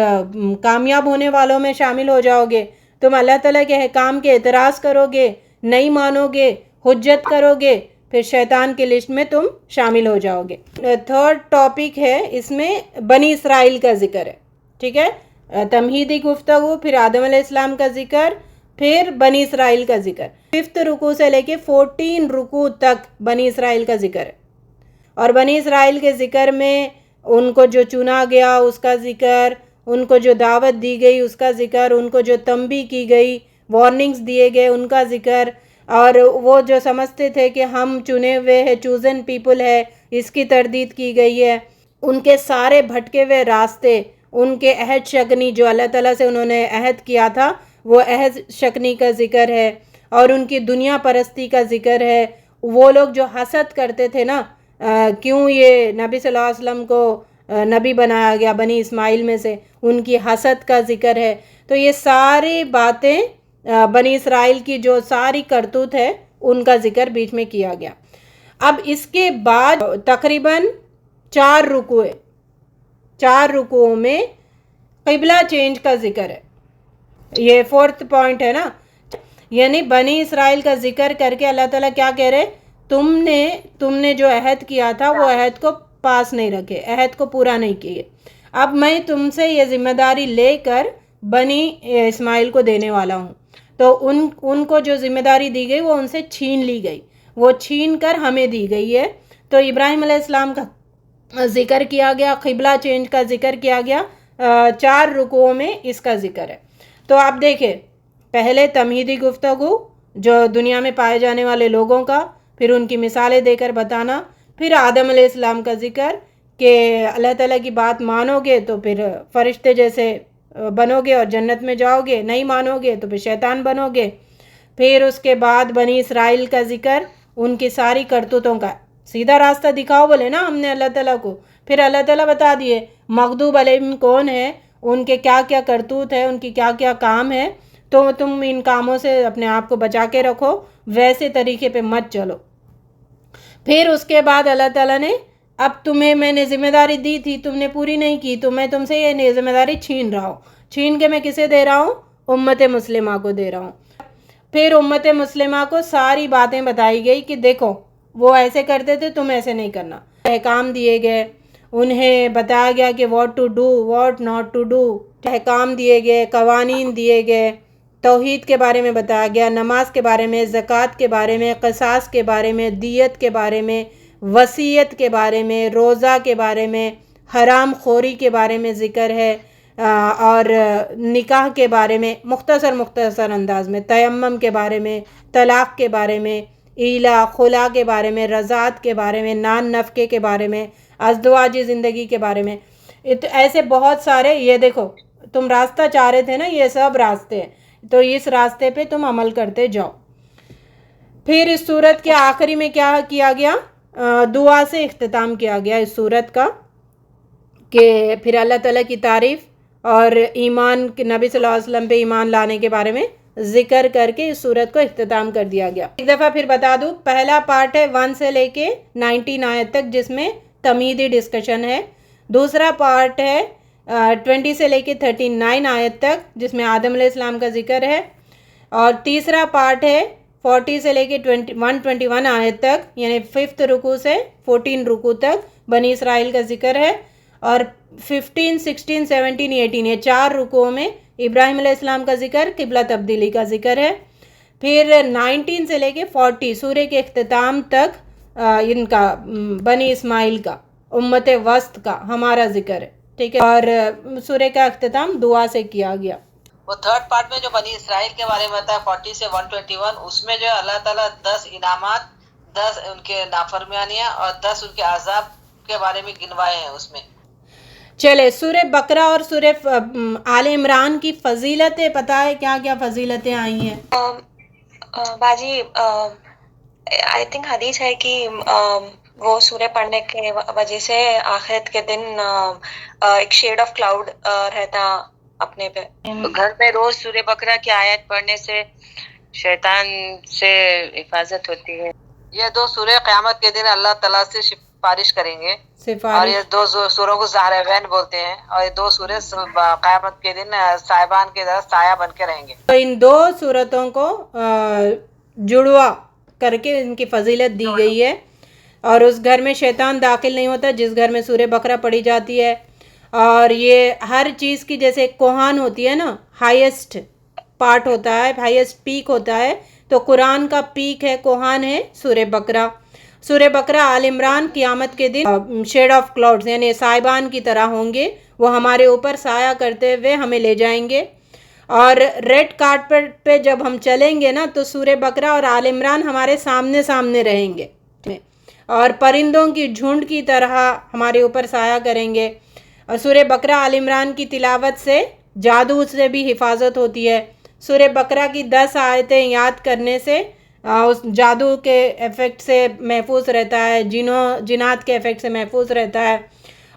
کامیاب ہونے والوں میں شامل ہو جاؤ گے، تم اللہ تعالیٰ کے احکام کے اعتراض کرو گے، نہیں مانو گے، حجت کرو گے، پھر شیطان کی لسٹ میں تم شامل ہو جاؤ گے۔ تھرڈ ٹاپک ہے، اس میں بنی اسرائیل کا ذکر ہے، ٹھیک ہے، تمہیدی گفتگو، پھر آدم علیہ السلام کا ذکر، پھر بنی اسرائیل کا ذکر۔ 5 رکوع سے لے کے 14 رکوع تک بنی اسرائیل کا ذکر ہے، اور بنی اسرائیل کے ذکر میں ان کو جو چنا گیا اس کا ذکر، ان کو جو دعوت دی گئی اس کا ذکر، ان کو جو تنبیہ کی گئی، وارننگز دیے گئے ان کا ذکر، اور وہ جو سمجھتے تھے کہ ہم چنے ہوئے ہیں، چوزن پیپل ہے، اس کی تردید کی گئی ہے، ان کے سارے بھٹکے ہوئے راستے، ان کے عہد شکنی جو اللہ تعالیٰ سے انہوں نے عہد کیا تھا وہ عہد شکنی کا ذکر ہے، اور ان کی دنیا پرستی کا ذکر ہے۔ وہ لوگ جو حسد کرتے تھے نا، کیوں یہ نبی صلی اللہ علیہ وسلم کو نبی بنایا گیا بنی اسماعیل میں سے، ان کی حسد کا ذکر ہے۔ تو یہ ساری باتیں بنی اسرائیل کی جو ساری کرتوت ہے ان کا ذکر بیچ میں کیا گیا۔ اب اس کے بعد تقریباً 4 رکوع ہے، 4 رکوعوں میں قبلہ چینج کا ذکر ہے، یہ 4تھ پوائنٹ ہے نا، یعنی بنی اسرائیل کا ذکر کر کے اللہ تعالیٰ کیا کہہ رہے، تم نے جو عہد کیا تھا وہ عہد کو پاس نہیں رکھے، عہد کو پورا نہیں کیے، اب میں تم سے یہ ذمہ داری لے کر بنی اسماعیل کو دینے والا ہوں۔ تو ان کو جو ذمہ داری دی گئی وہ ان سے چھین لی گئی، وہ چھین کر ہمیں دی گئی ہے۔ تو ابراہیم علیہ السلام کا ذکر کیا گیا، قبلہ چینج کا ذکر کیا گیا، 4 رکوعوں میں اس کا ذکر ہے۔ تو آپ دیکھیں، پہلے تمہیدی گفتگو جو دنیا میں پائے جانے والے لوگوں کا، پھر ان کی مثالیں دے کر بتانا، پھر آدم علیہ السلام کا ذکر کہ اللہ تعالیٰ کی بات مانو گے تو پھر فرشتے جیسے بنو گے اور جنت میں جاؤ گے، نہیں مانو گے تو پھر شیطان بنو گے۔ پھر اس کے بعد بنی اسرائیل کا ذکر، ان کی ساری کرتوتوں کا، سیدھا راستہ دکھاؤ بولے نا ہم نے اللہ تعالیٰ کو، پھر اللہ تعالیٰ بتا دیے مغضوب علیہم کون ہے، ان کے کیا کیا کرتوت ہے، ان کی کیا کیا کام ہے، تو تم ان کاموں سے اپنے آپ کو بچا کے رکھو، ویسے طریقے پہ مت چلو۔ پھر اس کے بعد اللہ تعالیٰ نے اب تمہیں میں نے ذمہ داری دی تھی، تم نے پوری نہیں کی، تو میں تم سے یہ ذمہ داری چھین رہا ہوں۔ چھین کے میں کسے دے رہا ہوں؟ امت مسلمہ کو دے رہا ہوں۔ پھر امت مسلمہ کو ساری باتیں بتائی گئی کہ دیکھو وہ ایسے کرتے تھے، تم ایسے نہیں کرنا۔ احکام دیے گئے، انہیں بتایا گیا کہ what to do what not to do, احکام دیے گئے، قوانین دیے گئے، توحید کے بارے میں بتایا گیا، نماز کے بارے میں، زکوٰۃ کے بارے میں، قصاص کے بارے میں، دیت کے بارے میں، وصیت کے بارے میں، روزہ کے بارے میں، حرام خوری کے بارے میں ذکر ہے، اور نکاح کے بارے میں مختصر انداز میں، تیمم کے بارے میں، طلاق کے بارے میں، ایلا خلا کے بارے میں، رضاعت کے بارے میں، نان نفقے کے بارے میں، ازدواجی زندگی کے بارے میں، ایسے بہت سارے۔ یہ دیکھو تم راستہ چاہ رہے تھے نا، یہ سب راستے ہیں، تو اس راستے پہ تم عمل کرتے جاؤ۔ پھر اس صورت کے آخری میں کیا کیا گیا؟ دعا سے اختتام کیا گیا اس صورت کا، کہ پھر اللہ تعالیٰ کی تعریف اور ایمان کے نبی صلی اللہ علیہ وسلم پہ ایمان لانے کے بارے میں ذکر کر کے اس صورت کو اختتام کر دیا گیا۔ ایک دفعہ پھر بتا دوں، پہلا پارٹ ہے 1 سے لے کے 19 آیت تک، جس میں تمہیدی ڈسکشن ہے۔ دوسرا پارٹ ہے 20 سے لے کے 39 آیت تک، جس میں آدم علیہ السلام کا ذکر ہے۔ اور تیسرا پارٹ ہے 40 سے لے کے 121 آیت تک، یعنی 5th رکوع سے 14 رکوع تک بنی اسرائیل کا ذکر ہے۔ اور 15 16 17 18 یہ 4 رکوعوں میں ابراہیم علیہ السلام کا ذکر، قبلہ تبدیلی کا ذکر ہے۔ پھر 19 سے لے کے 40 سورہ کے اختتام تک ان کا بنی اسماعیل کا، امت وسط کا ہمارا ذکر ہے، ٹھیک ہے۔ اور سورہ کا اختتام دعا سے کیا گیا۔ وہ 3rd پارٹ میں جو بنی اسرائیل کے بارے میں بتایا 40 سے 121، اس میں جو اللہ تعالیٰ 10 انعامات، 10 ان کے نافرمانیاں اور 10 ان کے عذاب کے بارے میں گنوائے ہیں اس میں۔ چلے سورہ بقرہ اور سورہ آل عمران کی فضیلتیں پتہ ہے کیا کیا فضیلتیں آئی ہیں؟ باجی آئی تھنک حدیث ہے کہ وہ سورہ پڑھنے کے وجہ سے آخرت کے دن ایک شیڈ آف کلاؤڈ رہتا اپنے پہ۔ گھر میں روز سورہ بقرہ کی آیت پڑھنے سے شیطان سے حفاظت ہوتی ہے۔ یہ 2 سورہ قیامت کے دن اللہ تعالیٰ سے سفارش کریں گے، اور یہ 2 سوروں کو زہراوین بولتے ہیں، اور یہ 2 سورے قیامت کے دن صاحبان کے طرح سایہ بن کے رہیں گے۔ تو ان 2 صورتوں کو جڑوا کر کے ان کی فضیلت دی گئی ہے، اور اس گھر میں شیطان داخل نہیں ہوتا جس گھر میں سورہ بقرہ پڑھی جاتی ہے۔ اور یہ ہر چیز کی جیسے کوہان ہوتی ہے نا، ہائیسٹ پارٹ ہوتا ہے، ہائیسٹ پیک ہوتا ہے، تو قرآن کا پیک ہے، کوہان ہے سورہ بقرہ۔ سورہ بقرہ آل عمران قیامت کے دن شیڈ آف کلاؤڈز یعنی صاحبان کی طرح ہوں گے، وہ ہمارے اوپر سایہ کرتے ہوئے ہمیں لے جائیں گے۔ اور ریڈ کارپیٹ پہ جب ہم چلیں گے نا تو سورہ بقرہ اور آل عمران ہمارے سامنے سامنے رہیں گے، اور پرندوں کی جھنڈ کی طرح ہمارے اوپر سایہ کریں گے۔ اور سورہ بقرہ آل عمران کی تلاوت سے جادو سے بھی حفاظت ہوتی ہے۔ سورہ بقرہ کی 10 آیتیں یاد کرنے سے اس جادو کے ایفیکٹ سے محفوظ رہتا ہے، جنات کے ایفیکٹ سے محفوظ رہتا ہے،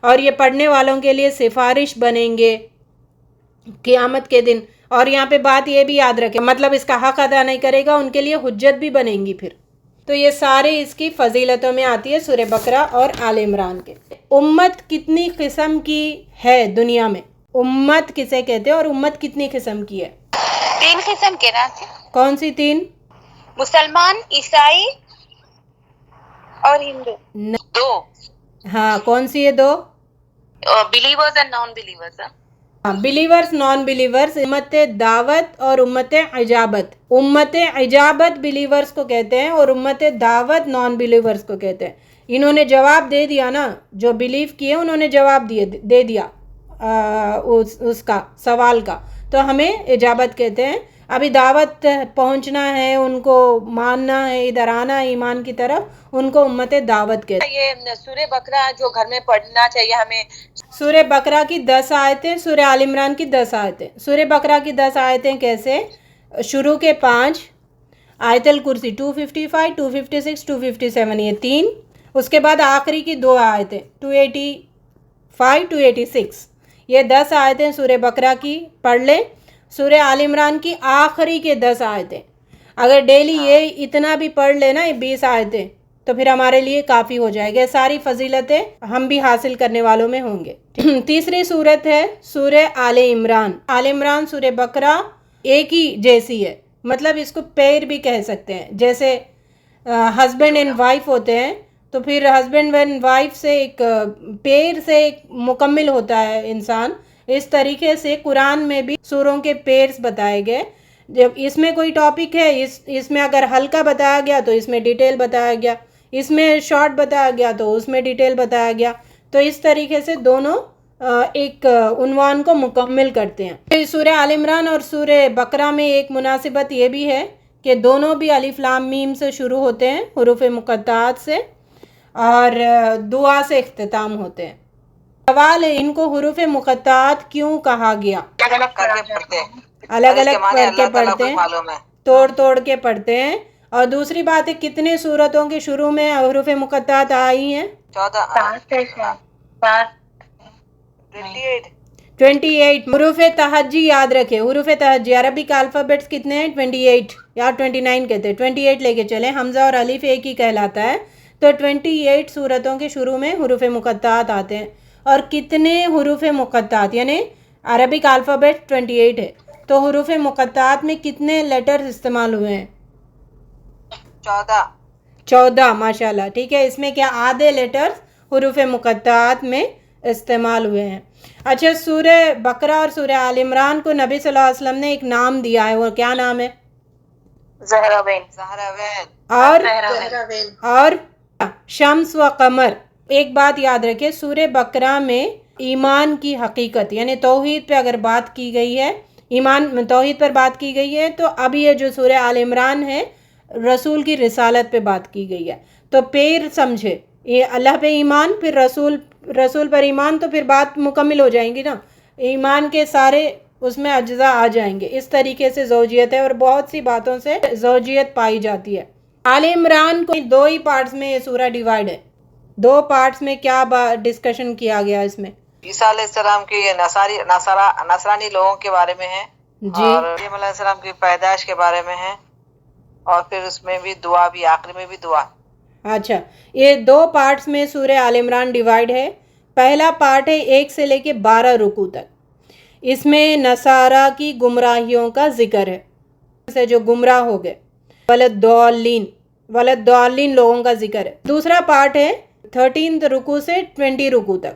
اور یہ پڑھنے والوں کے لیے سفارش بنیں گے قیامت کے دن۔ اور یہاں پہ بات یہ بھی یاد رکھیں، مطلب اس کا حق ادا نہیں کرے گا ان کے لیے حجت بھی بنیں گی پھر۔ تو یہ سارے اس کی فضیلتوں میں آتی ہے سورہ بقرہ اور آل عمران کے۔ امت کتنی قسم کی ہے دنیا میں؟ امت کسے کہتے ہیں اور امت کتنی قسم کی ہے؟ 3 قسم کے نا؟ کون سی 3؟ مسلمان، عیسائی اور ہندو۔ 2 ہاں کون سی ہے 2؟ Believers and non believers. Believers non believers, امت دعوت اور امت اجابت. امت اجابت بلیورز کو کہتے ہیں اور امت دعوت نان بلیورز کو کہتے ہیں. انہوں نے جواب دے دیا نا، جو بلیو کیے انہوں نے جواب دے دیا اس کا سوال کا، تو ہمیں اجابت کہتے ہیں. ابھی دعوت پہنچنا ہے، ان کو ماننا ہے، ادھر آنا ہے ایمان کی طرف، ان کو امت دعوت کہتے ہیں. یہ سورہ بقرہ جو گھر میں پڑھنا چاہیے ہمیں. سورہ بقرہ کی 10 آیتیں، سورہ آل عمران کی 10 آیتیں. سورہ بقرہ کی 10 آیتیں کیسے؟ شروع کے 5، آیت الکرسی 255، 256، 257، یہ 3. اس کے بعد آخری کی 2 آیتیں 285، 286، یہ 10 آیتیں سورہ بقرہ کی پڑھ لیں. سورہ آل عمران کی آخری کے 10 آیتیں، اگر ڈیلی یہ اتنا بھی پڑھ لینا، 20 آیتیں، تو پھر ہمارے لیے کافی ہو جائے گا. ساری فضیلتیں ہم بھی حاصل کرنے والوں میں ہوں گے. تیسری صورت ہے سورہ آل عمران. آل عمران سورہ بقرہ ایک ہی جیسی ہے، مطلب اس کو پیر بھی کہہ سکتے ہیں. جیسے ہسبینڈ اینڈ وائف ہوتے ہیں، تو پھر ہسبینڈ اینڈ وائف سے ایک پیر سے ایک مکمل ہوتا ہے انسان. اس طریقے سے قرآن میں بھی سوروں کے پیرز بتائے گئے. جب اس میں کوئی ٹاپک ہے، اس میں اگر ہلکا بتایا گیا تو اس میں ڈیٹیل بتایا گیا، اس میں شارٹ بتایا گیا تو اس میں ڈیٹیل بتایا گیا. تو اس طریقے سے دونوں ایک عنوان کو مکمل کرتے ہیں. سورہ آل عمران اور سورہ بقرہ میں ایک مناسبت یہ بھی ہے کہ دونوں بھی الف لام میم سے شروع ہوتے ہیں، حروف مقطعات سے، اور دعا سے اختتام ہوتے ہیں. سوال ہے، ان کو حروف مقطعات کیوں کہا گیا؟ الگ الگ کر کے پڑھتے ہیں، الگ الگ کر کے اللہ پڑھتے کو ہیں، معلوم ہے. توڑ کے پڑھتے ہیں. اور دوسری بات ہے، کتنے صورتوں کے شروع میں حروف مقطعات آئی ہیں؟ 28. حروف تہجی یاد رکھے. حروف تہجی عربک الفابیٹس کتنے ہیں؟ 28 یا 29 کہتے ہیں. 28 لے کے چلیں، حمزہ اور الف ایک ہی کہلاتا ہے. تو 28 صورتوں کے شروع میں حروف مقطعات آتے ہیں. اور کتنے حروف مقطعات، یعنی عربک الفابیٹ 28 ہے، تو حروف مقطعات میں کتنے لیٹرز استعمال ہوئے ہیں؟ 14. ماشاءاللہ، ٹھیک ہے. اس میں کیا آدھے لیٹرز حروف مقطعات میں استعمال ہوئے ہیں. اچھا، سورہ بقرہ اور سورہ آل عمران کو نبی صلی اللہ علیہ وسلم نے ایک نام دیا ہے، وہ کیا نام ہے؟ زہراوین. اور شمس و قمر. ایک بات یاد رکھے، سورہ بقرہ میں ایمان کی حقیقت یعنی توحید پہ اگر بات کی گئی ہے، ایمان توحید پر بات کی گئی ہے، تو اب یہ جو سورہ آل عمران ہے رسول کی رسالت پہ بات کی گئی ہے. تو پیر سمجھے، یہ اللہ پہ ایمان، پھر رسول پر ایمان، تو پھر بات مکمل ہو جائیں گی نا. ایمان کے سارے اس میں اجزاء آ جائیں گے. اس طریقے سے زوجیت ہے، اور بہت سی باتوں سے زوجیت پائی جاتی ہے. آل عمران کو 2 ہی پارٹس میں یہ سورہ ڈیوائیڈ ہے. 2 پارٹس میں کیا ڈسکشن کیا گیا اس میں؟ عیسیٰ علیہ السلام کی نصرانی لوگوں کے بارے میں ہے، جی، اور مریم علیہ السلام کی پیدائش کے بارے میں ہے، اور پھر اس میں بھی دعا بھی، آخری میں بھی دعا. اچھا، یہ 2 پارٹس میں سورہ آل عمران ڈیوائیڈ ہے. پہلا پارٹ ہے 1 سے لے کے 12 رکوع تک. اس میں نصارہ کی گمراہیوں کا ذکر ہے، سے جو گمراہ ہو گئے، ولدالین لوگوں کا ذکر ہے. دوسرا پارٹ ہے 13 رکوع سے 20 رکوع تک.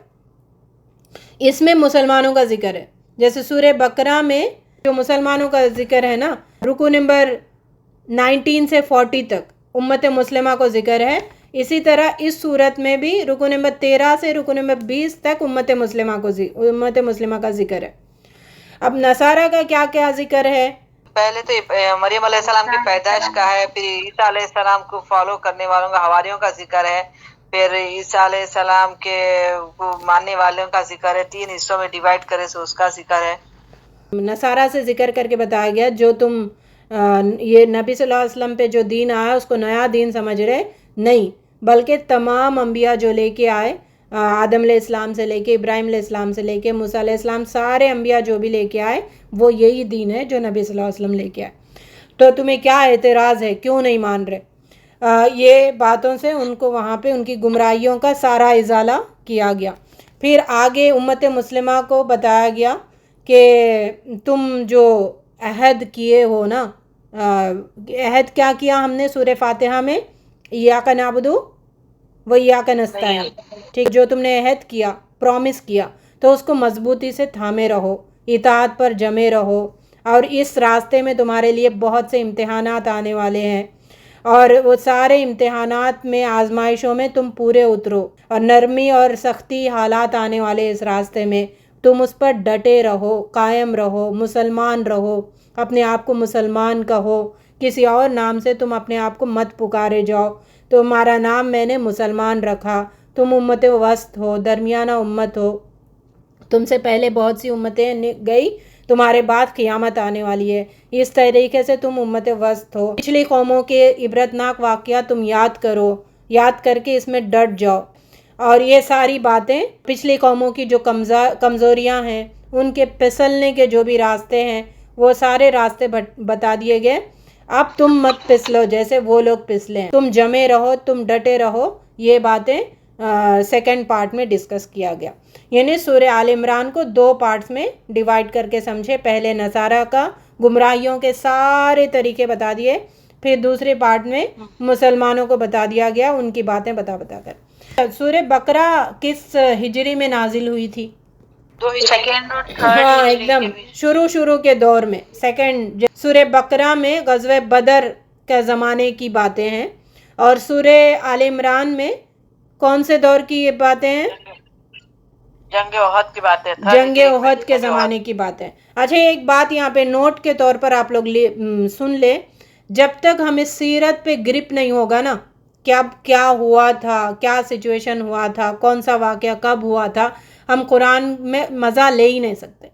اس میں مسلمانوں کا ذکر ہے. جیسے سورہ بقرہ میں جو مسلمانوں کا ذکر ہے نا، رکوع نمبر 19 سے 40 تک امت مسلمہ کو ذکر ہے. اسی طرح اس صورت میں بھی رکوع نمبر 13 سے رکوع نمبر 20 تک امت مسلمہ کا ذکر ہے. اب نصارہ کا کیا کیا ذکر ہے؟ پہلے تو مریم علیہ السلام کی پیدائش کا ہے، پھر عیسیٰ علیہ السلام کو فالو کرنے والوں کا، حواریوں کا ذکر ہے، پھر عیسیٰ علیہ السلام کے ماننے والوں کا ذکر ہے. 3 حصوں میں ڈیوائیڈ کرے سو اس کا ذکر ہے. نصارہ سے ذکر کر کے بتایا گیا، جو تم یہ نبی صلی اللہ علیہ وسلم پہ جو دین آیا اس کو نیا دین سمجھ رہے نہیں، بلکہ تمام انبیاء جو لے کے آئے، آدم علیہ السلام سے لے کے ابراہیم علیہ السلام سے لے کے موسیٰ علیہ السلام، سارے انبیاء جو بھی لے کے آئے وہ یہی دین ہے جو نبی صلی اللہ علیہ وسلم لے کے آئے. تو تمہیں کیا اعتراض ہے، کیوں نہیں مان رہے؟ یہ باتوں سے ان کو وہاں پہ ان کی گمراہیوں کا سارا ازالہ کیا گیا. پھر آگے امت مسلمہ کو بتایا گیا کہ تم جو عہد کیے ہو نا، عہد کیا کیا ہم نے سورہ فاتحہ میں، ایاک نعبد و ایاک نستعین، ٹھیک، جو تم نے عہد کیا، پرومس کیا، تو اس کو مضبوطی سے تھامے رہو. اطاعت پر جمے رہو، اور اس راستے میں تمہارے لیے بہت سے امتحانات آنے والے ہیں، اور وہ سارے امتحانات میں آزمائشوں میں تم پورے اترو، اور نرمی اور سختی حالات آنے والے اس راستے میں تم اس پر ڈٹے رہو، قائم رہو، مسلمان رہو، اپنے آپ کو مسلمان کہو، کسی اور نام سے تم اپنے آپ کو مت پکارے جاؤ، تمہارا نام میں نے مسلمان رکھا، تم امت وسط ہو، درمیانہ امت ہو، تم سے پہلے بہت سی امتیں گئی، تمہارے بعد قیامت آنے والی ہے، اس طریقے سے تم امت وسط ہو، پچھلی قوموں کے عبرتناک واقعات تم یاد کرو، یاد کر کے اس میں ڈٹ جاؤ، اور یہ ساری باتیں پچھلی قوموں کی جو کمزوریاں ہیں، ان کے پھسلنے کے جو بھی راستے ہیں، وہ سارے راستے بتا دیے گئے، اب تم مت پھسلو جیسے وہ لوگ پھسلے ہیں، تم جمے رہو، تم ڈٹے رہو، یہ باتیں سیکنڈ پارٹ میں ڈسکس کیا گیا۔ یعنی سورہ آل عمران کو 2 پارٹس میں ڈیوائیڈ کر کے سمجھے، پہلے نصارہ کا گمراہیوں کے سارے طریقے بتا دیے، پھر دوسرے پارٹ میں مسلمانوں کو بتا دیا گیا ان کی باتیں بتا کر۔ سورہ بقرہ کس ہجری میں نازل ہوئی تھی؟ سیکنڈ اور تھرڈ ہاں ایک دم شروع کے دور میں، سیکنڈ۔ سورہ بقرہ میں غزوہ بدر کے زمانے کی باتیں ہیں، اور سورہ آل عمران میں کون سے دور کی یہ باتیں ہیں؟ جنگ احد کی باتیں، جنگ احد کے زمانے کی باتیں۔ اچھا ایک بات یہاں پہ نوٹ کے طور پر آپ لوگ سن لیں، جب تک ہمیں سیرت پہ گرپ نہیں ہوگا نا، کیا ہوا تھا، کیا سچویشن ہوا تھا، کون سا واقعہ کب ہوا تھا، ہم قرآن میں مزہ لے ہی نہیں سکتے۔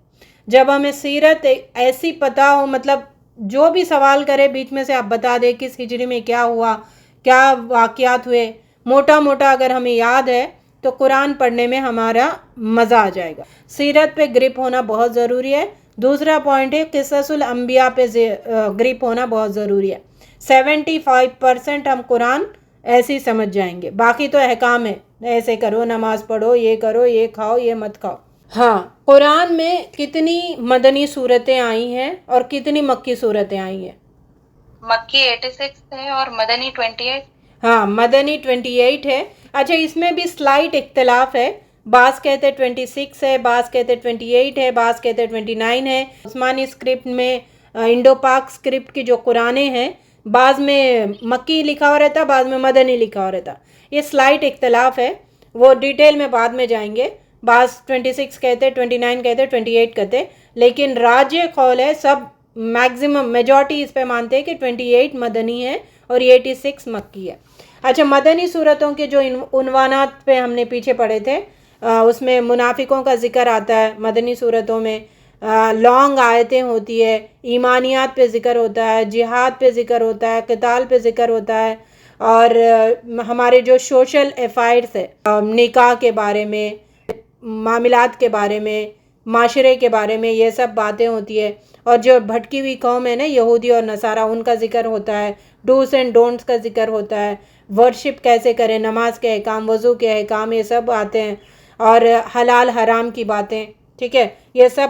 جب ہمیں سیرت ایسی پتہ ہو، مطلب جو بھی سوال کرے بیچ میں سے آپ بتا دیں کس ہجری میں کیا ہوا، کیا واقعات ہوئے، موٹا اگر ہمیں یاد ہے تو قرآن پڑھنے میں ہمارا مزہ آ جائے گا۔ سیرت پہ گرپ ہونا بہت ضروری ہے۔ دوسرا پوائنٹ ہے قصص الانبیاء پہ گرپ ہونا بہت ضروری ہے۔ 75% ہم قرآن ایسے ہی سمجھ جائیں گے، باقی تو احکام ہے، ایسے کرو، نماز پڑھو، یہ کرو، یہ کھاؤ، یہ مت کھاؤ۔ ہاں قرآن میں کتنی مدنی صورتیں آئی ہیں اور کتنی مکی صورتیں آئی ہیں؟ مکی 86 ہے اور مدنی 28۔ ہاں مدنی 28 ہے۔ اچھا اس میں بھی سلائٹ اختلاف ہے، بعض کہتے 26 ہے، بعض کہتے 28 ہے، بعض کہتے 29 ہے۔ عثمانی اسکرپٹ میں انڈو پاک اسکرپٹ کی جو قرآنیں ہیں، بعض میں مکی لکھا ہوا رہتا، بعض میں مدنی لکھا ہوا رہتا، یہ سلائٹ اختلاف ہے، وہ ڈیٹیل میں بعد میں جائیں گے۔ بعض 26 کہتے، 29 کہتے، 28 کہتے، لیکن راجح قول ہے، سب میکزیمم میجورٹی اس پہ مانتے ہیں کہ 28 مدنی ہے اور 86 مکی ہے۔ اچھا مدنی صورتوں کے جو عنوانات پہ ہم نے پیچھے پڑھے تھے، اس میں منافقوں کا ذکر آتا ہے مدنی صورتوں میں، لانگ آیتیں ہوتی ہے، ایمانیات پہ ذکر ہوتا ہے، جہاد پہ ذکر ہوتا ہے، قتال پہ ذکر ہوتا ہے، اور ہمارے جو سوشل افائرس ہے، نکاح کے بارے میں، معاملات کے بارے میں، معاشرے کے بارے میں، یہ سب باتیں ہوتی ہے۔ اور جو بھٹکی ہوئی قوم ہے نا یہودی اور نصارہ، ان کا ذکر ہوتا ہے، ڈوز اینڈ ڈونٹس کا ذکر ہوتا ہے، ورشپ کیسے کریں، نماز کے احکام، وضو کے احکام، یہ سب آتے ہیں، اور حلال حرام کی باتیں، ٹھیک ہے، یہ سب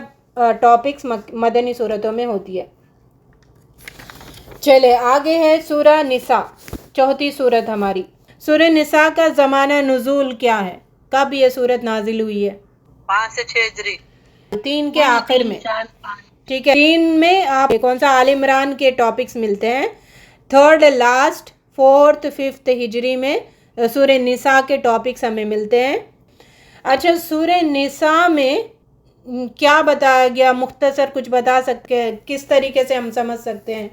ٹاپکس مدنی صورتوں میں ہوتی ہے۔ چلے آگے ہے سورہ نساء، چوتھی صورت ہماری۔ سورہ نساء کا زمانہ نزول کیا ہے، کب یہ صورت نازل ہوئی ہے؟ 5 سے 6 ہجری، 3 کے آخر میں، ٹھیک ہے۔ 3 میں آپ کون سا آل عمران کے ٹاپکس ملتے ہیں، 3rd لاسٹ 4th 5th ہجری میں سورہ نساء کے ٹاپکس ہمیں ملتے ہیں۔ اچھا سورہ نساء میں کیا بتایا گیا، مختصر کچھ بتا سکتے ہیں، کس طریقے سے ہم سمجھ سکتے ہیں؟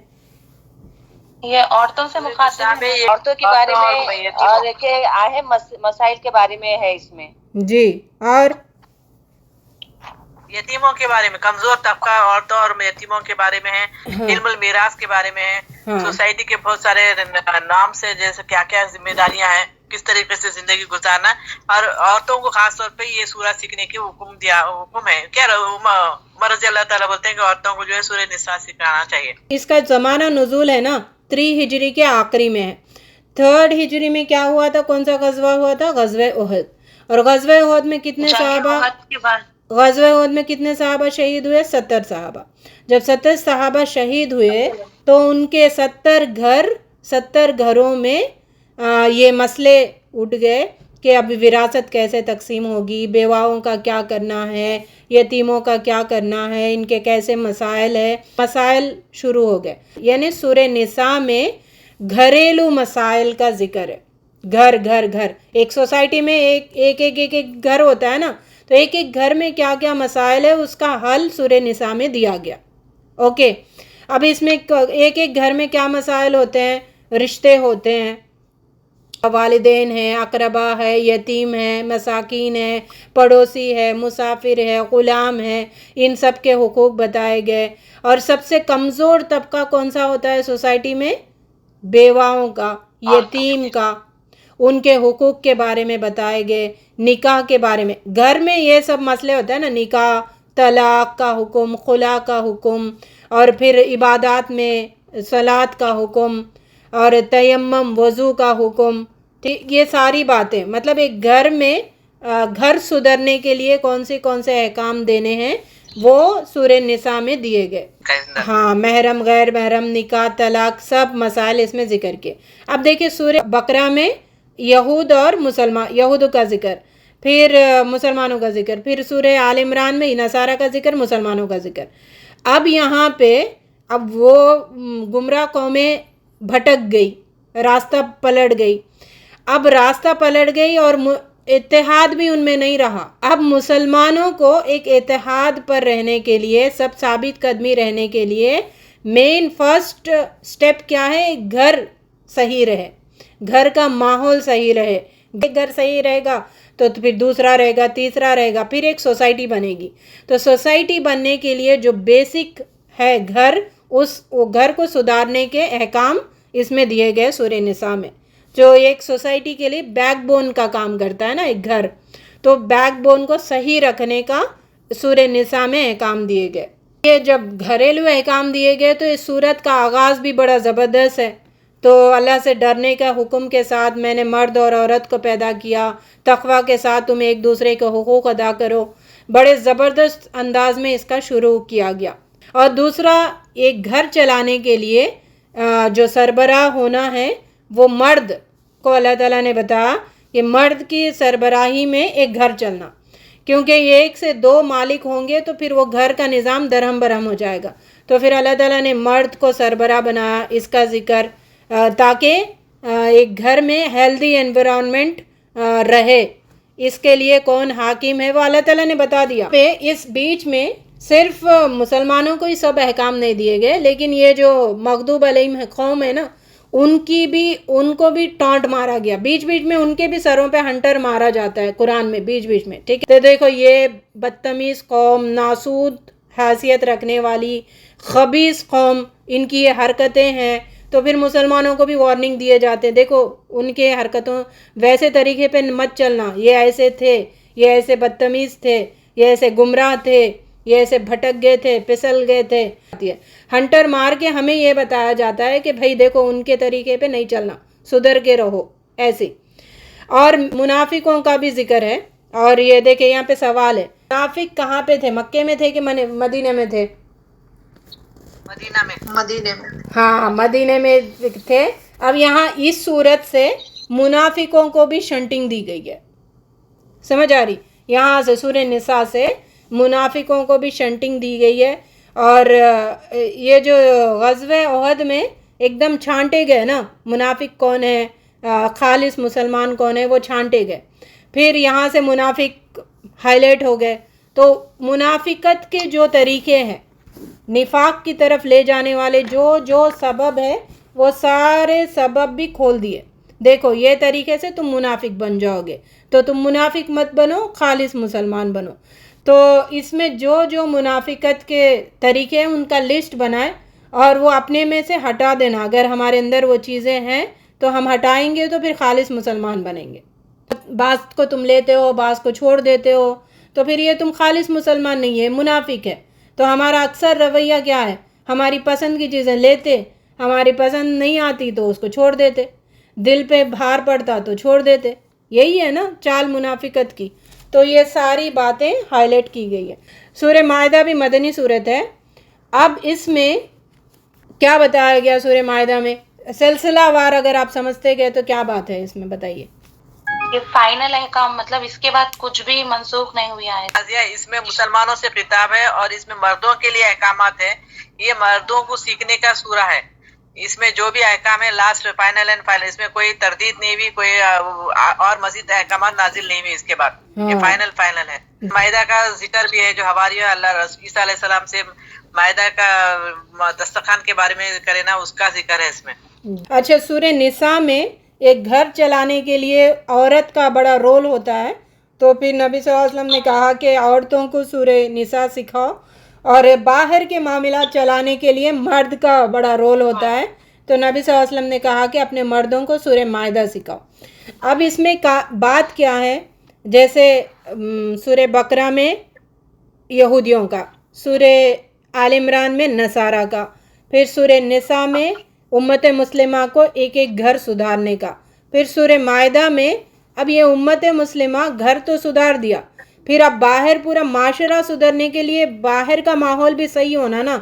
یہ عورتوں سے مخاطب ہے، عورتوں کے بارے میں اور کہ آئے مسائل کے بارے میں ہے اس میں جی، اور یتیموں کے بارے میں، کمزور طبقہ عورتوں اور یتیموں کے بارے میں ہے، علم المیراث کے بارے میں ہے، سوسائٹی کے بہت سارے نام سے جیسے کیا کیا ذمہ داریاں ہیں، کس طریقے سے زندگی گزارنا، اور عورتوں کو خاص طور پہ یہ سورہ سیکھنے کی حکم ہے۔ کیا رضی اللہ تعالیٰ بولتے ہیں کہ عورتوں کو جو ہے سورہ نساء سکھانا چاہیے۔ اس کا زمانہ نزول ہے نا 3 ہجری کے آخری میں ہے۔ 3rd ہجری میں کیا ہوا تھا، کون سا غزوہ ہوا تھا؟ غزوہ احد۔ اور غزوہ احد میں کتنے صحابہ، غزوہ احد میں کتنے صحابہ شہید ہوئے؟ 70 صحابہ۔ جب 70 صحابہ شہید ہوئے تو ان کے 70 گھروں میں یہ مسئلے اٹھ گئے کہ اب وراثت کیسے تقسیم ہوگی، بیواؤں کا کیا کرنا ہے، یتیموں کا کیا کرنا ہے، ان کے کیسے مسائل ہے، مسائل شروع ہو گئے. یعنی سورہ نساء میں گھریلو مسائل کا ذکر ہے. گھر گھر گھر، ایک سوسائٹی میں ایک گھر ہوتا ہے نا، تو ایک ایک گھر میں کیا کیا مسائل ہے اس کا حل سورہ نساء میں دیا گیا. اوکے، اب اس میں ایک ایک گھر میں کیا مسائل ہوتے ہیں، رشتے ہوتے ہیں، والدین ہیں، اقربا ہے، یتیم ہے، مساکین ہے، پڑوسی ہے، مسافر ہے، غلام ہے، ان سب کے حقوق بتائے گئے. اور سب سے کمزور طبقہ کون سا ہوتا ہے سوسائٹی میں؟ بیواؤں کا، یتیم کا، ان کے حقوق کے بارے میں بتائے گئے. نکاح کے بارے میں، گھر میں یہ سب مسئلے ہوتے ہیں نا، نکاح، طلاق کا حکم، خلا کا حکم، اور پھر عبادات میں صلاۃ کا حکم، اور تیمم وضو کا حکم. یہ ساری باتیں مطلب ایک گھر میں گھر سدھرنے کے لیے کون سے احکام دینے ہیں وہ سورہ نساء میں دیے گئے. ہاں، محرم، غیر محرم، نکاح، طلاق، سب مسائل اس میں ذکر کیے. اب دیکھیں سورہ بقرہ میں یہود اور یہود کا ذکر، پھر مسلمانوں کا ذکر، پھر سورہ آل عمران میں نصارہ کا ذکر، مسلمانوں کا ذکر. اب یہاں پہ اب وہ گمراہ قومیں بھٹک گئی، راستہ پلٹ گئی. اب راستہ پلٹ گئی اور اتحاد بھی ان میں نہیں رہا. اب مسلمانوں کو ایک اتحاد پر رہنے کے لیے، سب ثابت قدمی رہنے کے لیے مین فرسٹ سٹیپ کیا ہے؟ گھر صحیح رہے، گھر کا ماحول صحیح رہے. ایک گھر صحیح رہے گا تو پھر دوسرا رہے گا، تیسرا رہے گا، پھر ایک سوسائٹی بنے گی. تو سوسائٹی بننے کے لیے جو بیسک ہے گھر، وہ گھر کو سدھارنے کے احکام اس میں دیے گئے سورہ نساء میں. جو ایک سوسائٹی کے لیے بیک بون کا کام کرتا ہے نا ایک گھر، تو بیک بون کو صحیح رکھنے کا سورہ نساء میں احکام دیے گئے. یہ جب گھریلو احکام دیے گئے تو اس سورت کا آغاز بھی بڑا زبردست ہے. تو اللہ سے ڈرنے کا حکم کے ساتھ میں نے مرد اور عورت کو پیدا کیا، تقوی کے ساتھ تم ایک دوسرے کے حقوق ادا کرو. بڑے زبردست انداز میں اس کا شروع کیا گیا. اور دوسرا، ایک گھر چلانے کے لیے جو سربراہ ہونا ہے وہ مرد کو اللہ تعالیٰ نے بتایا کہ مرد کی سربراہی میں ایک گھر چلنا، کیونکہ یہ ایک سے دو مالک ہوں گے تو پھر وہ گھر کا نظام درہم برہم ہو جائے گا. تو پھر اللہ تعالیٰ نے مرد کو سربراہ بنایا، اس کا ذکر، تاکہ ایک گھر میں ہیلدی انوائرمنٹ رہے. اس کے لیے کون حاکم ہے وہ اللہ تعالیٰ نے بتا دیا. اس بیچ میں صرف مسلمانوں کو ہی سب احکام نہیں دیے گئے، لیکن یہ جو مغضوب علیہم قوم ہے نا، ان کو بھی ٹانٹ مارا گیا. بیچ بیچ میں ان کے بھی سروں پہ ہنٹر مارا جاتا ہے قرآن میں بیچ بیچ میں. ٹھیک ہے، تو دیکھو یہ بدتمیز قوم، ناسود حیثیت رکھنے والی خبیث قوم، ان کی یہ حرکتیں ہیں. تو پھر مسلمانوں کو بھی وارننگ دیے جاتے ہیں، دیکھو ان کے حرکتوں ویسے طریقے پہ مت چلنا، یہ ایسے تھے، یہ ایسے بدتمیز تھے، یہ ایسے گمراہ تھے، یہ ایسے بھٹک گئے تھے، پھسل گئے تھے. ہنٹر مار کے ہمیں یہ بتایا جاتا ہے کہ بھائی دیکھو ان کے طریقے پہ نہیں چلنا، سدھر کے رہو ایسے. اور منافقوں کا بھی ذکر ہے. اور یہ دیکھیں یہاں پہ سوال ہے، منافق کہاں پہ تھے؟ مکے میں تھے کہ مدینہ میں تھے؟ مدینے میں. ہاں، مدینے میں تھے. اب یہاں اس صورت سے منافقوں کو بھی شنٹنگ دی گئی ہے، سمجھ آ رہی؟ یہاں سے سورہ نساء سے منافقوں کو بھی شنٹنگ دی گئی ہے. اور یہ جو غزوہ احد میں ایک دم چھانٹے گئے نا، منافق کون ہے، خالص مسلمان کون ہے، وہ چھانٹے گئے. پھر یہاں سے منافق ہائی لائٹ ہو گئے. تو منافقت کے جو طریقے ہیں، نفاق کی طرف لے جانے والے جو سبب ہے، وہ سارے سبب بھی کھول دیے. دیکھو یہ طریقے سے تم منافق بن جاؤ گے، تو تم منافق مت بنو، خالص مسلمان بنو. تو اس میں جو منافقت کے طریقے ہیں ان کا لسٹ بنائے اور وہ اپنے میں سے ہٹا دینا. اگر ہمارے اندر وہ چیزیں ہیں تو ہم ہٹائیں گے تو پھر خالص مسلمان بنیں گے. بعض کو تم لیتے ہو، بعض کو چھوڑ دیتے ہو، تو پھر یہ تم خالص مسلمان نہیں ہے، منافق ہے. تو ہمارا اکثر رویہ کیا ہے؟ ہماری پسند کی چیزیں لیتے، ہماری پسند نہیں آتی تو اس کو چھوڑ دیتے، دل پہ بھار پڑتا تو چھوڑ دیتے. یہی ہے نا چال منافقت کی. تو یہ ساری باتیں ہائی لائٹ کی گئی ہے. سورہ مائدہ بھی مدنی صورت ہے. اب اس میں کیا بتایا گیا سورہ مائدہ میں؟ سلسلہ وار اگر آپ سمجھتے گئے تو کیا بات ہے اس میں بتائیے. یہ فائنل احکام مطلب اس کے بعد کچھ بھی منسوخ نہیں ہوئی آئے. اس میں مسلمانوں سے خطاب ہے اور اس میں مردوں کے لیے احکامات ہیں. یہ مردوں کو سیکھنے کا سورہ ہے. اس میں جو بھی احکام ہے لاسٹ فائنل اینڈ فائنل، اس میں کوئی تردید نہیں ہوئی، کوئی اور مزید احکامات نازل نہیں ہوئی اس کے بعد. یہ فائنل ہے. مائدہ کا ذکر بھی ہے جو ہماری اللہ رسول عیسیٰ علیہ السلام سے مائدہ کا دسترخوان کے بارے میں کرے نا، اس کا ذکر ہے اس میں. اچھا، سورہ نساء میں ایک گھر چلانے کے لیے عورت کا بڑا رول ہوتا ہے، تو پھر نبی صلی اللہ علیہ وسلم نے کہا کہ عورتوں کو سورہ نساء سکھاؤ، اور باہر کے معاملات چلانے کے لیے مرد کا بڑا رول ہوتا ہے، تو نبی صلی اللہ علیہ وسلم نے کہا کہ اپنے مردوں کو سورہ مائدہ سکھاؤ. اب اس میں بات کیا ہے، جیسے سورہ بقرہ میں یہودیوں کا، سورہ آل عمران میں نصارہ کا، پھر سورہ نساء میں امت مسلمہ کو ایک ایک گھر سدھارنے کا، پھر سورہ مائدہ میں اب یہ امت مسلمہ گھر تو سدھار دیا، پھر اب باہر پورا معاشرہ سدھرنے کے لیے باہر کا ماحول بھی صحیح ہونا نا.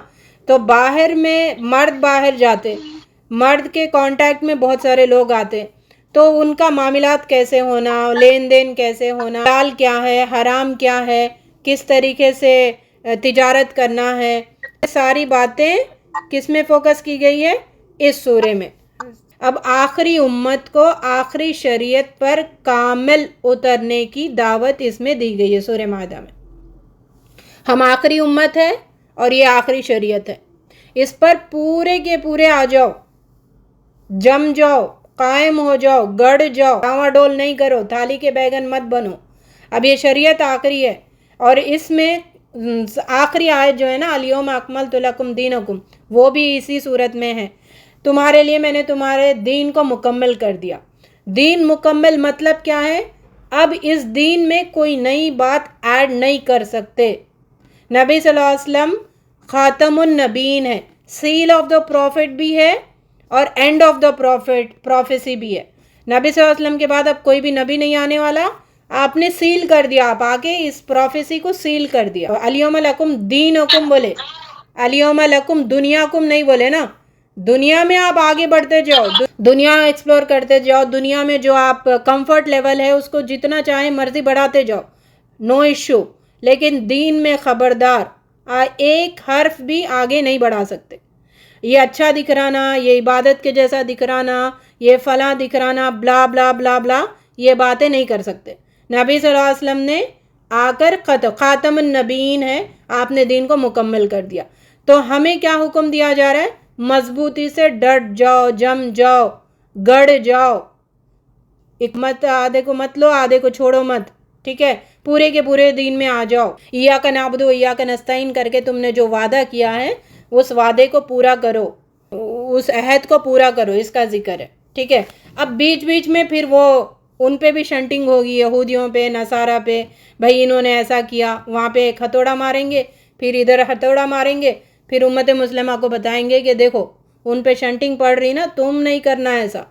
تو باہر میں مرد باہر جاتے، مرد کے کانٹیکٹ میں بہت سارے لوگ آتے، تو ان کا معاملات کیسے ہونا، لین دین کیسے ہونا، حلال کیا ہے، حرام کیا ہے، کس طریقے سے تجارت کرنا ہے، ساری باتیں کس میں فوکس کی گئی ہے، اس سورے میں. اب آخری امت کو آخری شریعت پر کامل اترنے کی دعوت اس میں دی گئی ہے سورہ مائدہ میں. ہم آخری امت ہے اور یہ آخری شریعت ہے، اس پر پورے کے پورے آ جاؤ، جم جاؤ، قائم ہو جاؤ، گڑ جاؤ، ڈاواں ڈول نہیں کرو، تھالی کے بیگن مت بنو. اب یہ شریعت آخری ہے، اور اس میں آخری آیت جو ہے نا، الیوم اکملت لکم دینکم، وہ بھی اسی صورت میں ہے. تمہارے لیے میں نے تمہارے دین کو مکمل کر دیا. دین مکمل مطلب کیا ہے؟ اب اس دین میں کوئی نئی بات ایڈ نہیں کر سکتے. نبی صلی اللہ علیہ وسلم خاتم النبیین ہے، سیل آف دا پروفٹ بھی ہے اور اینڈ آف دا پروفیسی بھی ہے. نبی صلی اللہ علیہ وسلم کے بعد اب کوئی بھی نبی نہیں آنے والا. آپ نے سیل کر دیا، آپ آگے اس پروفیسی کو سیل کر دیا. الیوم لکم دینکم بولے، الیوم لکم دنیاکم نہیں بولے نا. دنیا میں آپ آگے بڑھتے جاؤ، دنیا ایکسپلور کرتے جاؤ، دنیا میں جو آپ کمفرٹ لیول ہے اس کو جتنا چاہیں مرضی بڑھاتے جاؤ، نو ایشو. لیکن دین میں خبردار، ایک حرف بھی آگے نہیں بڑھا سکتے. یہ اچھا دکھرانا، یہ عبادت کے جیسا دکھرانا، یہ فلاں دکھرانا، بلا بلا بلا بلا، یہ باتیں نہیں کر سکتے. نبی صلی اللہ علیہ وسلم نے آ کر خاتم النبیین ہے، آپ نے دین کو مکمل کر دیا. تو ہمیں کیا حکم دیا جا رہا ہے؟ مضبوطی سے ڈٹ جاؤ، جم جاؤ، گڑ جاؤ. ایک مت آدھے کو مت لو، آدھے کو چھوڑو مت، ٹھیک ہے؟ پورے کے پورے دین میں آ جاؤ. ایاک نعبد و ایاک نستعین کر کے تم نے جو وعدہ کیا ہے اس وعدے کو پورا کرو، اس عہد کو پورا کرو، اس کا ذکر ہے، ٹھیک ہے؟ اب بیچ بیچ میں پھر وہ ان پہ بھی شنٹنگ ہوگی، یہودیوں پہ، نصارہ پہ، بھائی انہوں نے ایسا کیا، وہاں پہ ایک ہتھوڑا ماریں گے، پھر ادھر ہتھوڑا ماریں گے، پھر امت مسلمہ کو بتائیں گے کہ دیکھو ان پہ شنٹنگ پڑ رہی نا، تم نہیں کرنا ایسا،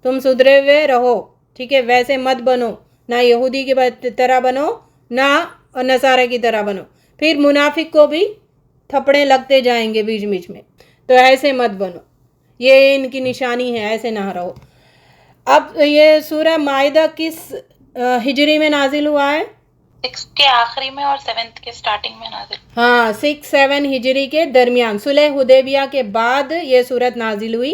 تم سدھرے ہوئے رہو، ٹھیک ہے؟ ویسے مت بنو، نہ یہودی کی طرح بنو، نہ نصارہ کی طرح بنو. پھر منافق کو بھی تھپڑے لگتے جائیں گے بیچ بیچ میں، تو ایسے مت بنو، یہ ان کی نشانی ہے، ایسے نہ رہو. اب یہ سورہ مائدہ کس ہجری میں نازل ہوا ہے؟ 6 کے آخری میں اور 7 کے سٹارٹنگ میں نازل. ہاں، 6-7 ہجری کے درمیان، صلح حدیبیہ کے بعد یہ صورت نازل ہوئی.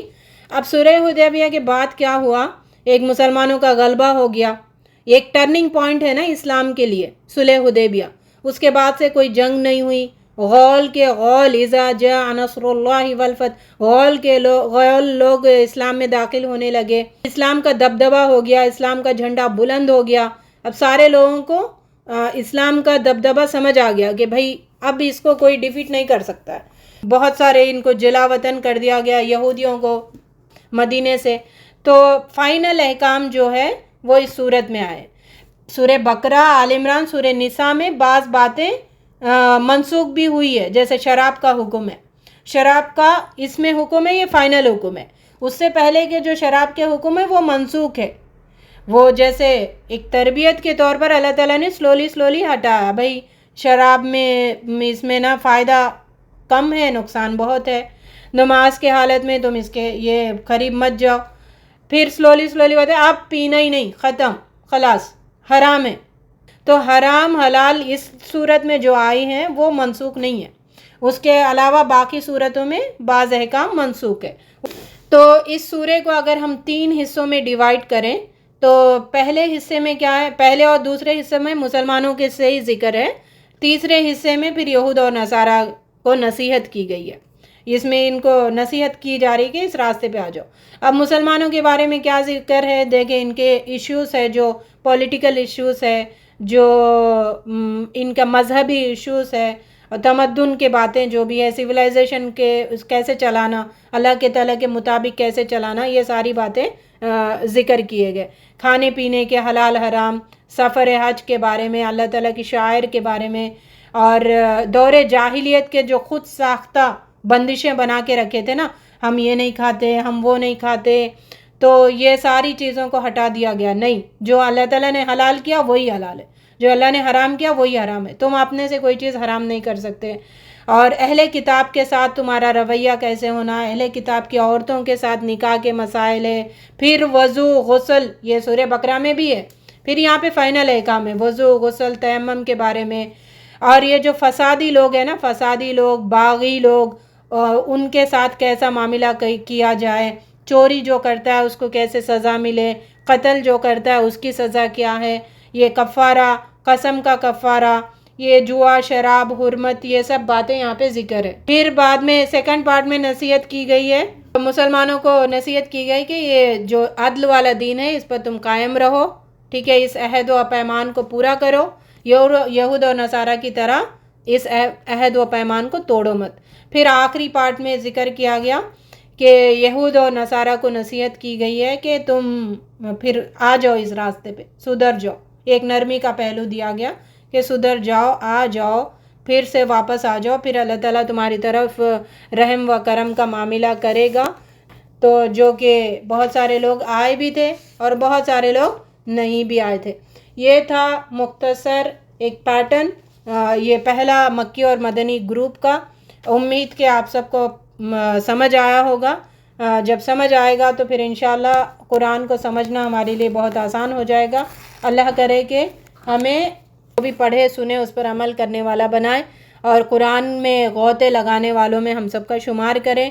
اب صلح حدیبیہ کے بعد کیا ہوا؟ ایک مسلمانوں کا غلبہ ہو گیا. ایک ٹرننگ پوائنٹ ہے نا اسلام کے لیے صلح حدیبیہ. اس کے بعد سے کوئی جنگ نہیں ہوئی. غول کے غول، اذا جاء نصر اللہ والفتح، غول لوگ اسلام میں داخل ہونے لگے، اسلام کا دبدبہ ہو گیا، اسلام کا جھنڈا بلند ہو گیا. اب سارے لوگوں کو اسلام کا دبدبہ سمجھ آ گیا کہ بھائی اب اس کو کوئی ڈیفیٹ نہیں کر سکتا ہے. بہت سارے ان کو جلا وطن کر دیا گیا یہودیوں کو مدینے سے. تو فائنل احکام جو ہے وہ اس صورت میں آئے. سورہ بقرہ، آل عمران، سورہ نساء میں بعض باتیں منسوخ بھی ہوئی ہے، جیسے شراب کا حکم ہے. شراب کا اس میں حکم ہے، یہ فائنل حکم ہے. اس سے پہلے کے جو شراب کے حکم ہے وہ منسوخ ہے. وہ جیسے ایک تربیت کے طور پر اللہ تعالیٰ نے سلولی ہٹایا، بھائی شراب میں اس میں نا فائدہ کم ہے، نقصان بہت ہے. نماز کے حالت میں تم اس کے یہ قریب مت جاؤ. پھر سلولی ہوتے اب پینا ہی نہیں، ختم. خلاص حرام ہے. تو حرام حلال اس صورت میں جو آئی ہیں وہ منسوخ نہیں ہے. اس کے علاوہ باقی صورتوں میں بعض احکام منسوخ ہے. تو اس سورے کو اگر ہم 3 حصوں میں ڈیوائڈ کریں تو پہلے حصے میں کیا ہے؟ پہلے اور دوسرے حصے میں مسلمانوں کے سے ہی ذکر ہے. تیسرے حصے میں پھر یہود اور نصارہ کو نصیحت کی گئی ہے. اس میں ان کو نصیحت کی جا رہی کہ اس راستے پہ آ جاؤ. اب مسلمانوں کے بارے میں کیا ذکر ہے؟ دیکھیں ان کے ایشوز ہے، جو پولیٹیکل ایشوز ہے، جو ان کا مذہبی ایشوز ہے، تمدن کے باتیں جو بھی ہے، سویلائزیشن کے کیسے چلانا، اللہ کے تعالیٰ کے مطابق کیسے چلانا، یہ ساری باتیں ذکر کیے گئے. کھانے پینے کے حلال حرام، سفر حج کے بارے میں، اللہ تعالیٰ کی شعائر کے بارے میں، اور دور جاہلیت کے جو خود ساختہ بندشیں بنا کے رکھے تھے نا، ہم یہ نہیں کھاتے، ہم وہ نہیں کھاتے، تو یہ ساری چیزوں کو ہٹا دیا گیا. نہیں، جو اللہ تعالیٰ نے حلال کیا وہی حلال ہے، جو اللہ نے حرام کیا وہی حرام ہے. تم اپنے سے کوئی چیز حرام نہیں کر سکتے. اور اہل کتاب کے ساتھ تمہارا رویہ کیسے ہونا، اہل کتاب کی عورتوں کے ساتھ نکاح کے مسائل ہے. پھر وضو غسل، یہ سورہ بقرہ میں بھی ہے. پھر یہاں پہ فائنل احکام ہے وضو غسل تیمم کے بارے میں. اور یہ جو فسادی لوگ ہیں نا، فسادی لوگ، باغی لوگ، ان کے ساتھ کیسا معاملہ کیا جائے، چوری جو کرتا ہے اس کو کیسے سزا ملے، قتل جو کرتا ہے اس کی سزا کیا ہے، یہ کفارہ، قسم کا کفارہ، یہ جوا، شراب، حرمت، یہ سب باتیں یہاں پہ ذکر ہے. پھر بعد میں سیکنڈ پارٹ میں نصیحت کی گئی ہے، مسلمانوں کو نصیحت کی گئی کہ یہ جو عدل والا دین ہے اس پر تم قائم رہو، ٹھیک ہے، اس عہد و پیمان کو پورا کرو، یہود و نصارہ کی طرح اس عہد و پیمان کو توڑو مت. پھر آخری پارٹ میں ذکر کیا گیا کہ یہود و نصارہ کو نصیحت کی گئی ہے کہ تم پھر آ جاؤ اس راستے پہ، سدھر جاؤ. ایک نرمی کا پہلو دیا گیا کہ سدھر جاؤ، آ جاؤ، پھر سے واپس آ جاؤ، پھر اللہ تعالیٰ تمہاری طرف رحم و کرم کا معاملہ کرے گا. تو جو کہ بہت سارے لوگ آئے بھی تھے اور بہت سارے لوگ نہیں بھی آئے تھے. یہ تھا مختصر ایک پیٹرن، یہ پہلا مکی اور مدنی گروپ کا. امید کہ آپ سب کو سمجھ آیا ہوگا. جب سمجھ آئے گا تو پھر انشاءاللہ قرآن کو سمجھنا ہمارے لیے بہت آسان ہو جائے گا. اللہ کرے کہ ہمیں جو بھی پڑھے سنے اس پر عمل کرنے والا بنائے، اور قرآن میں غوطے لگانے والوں میں ہم سب کا شمار کریں،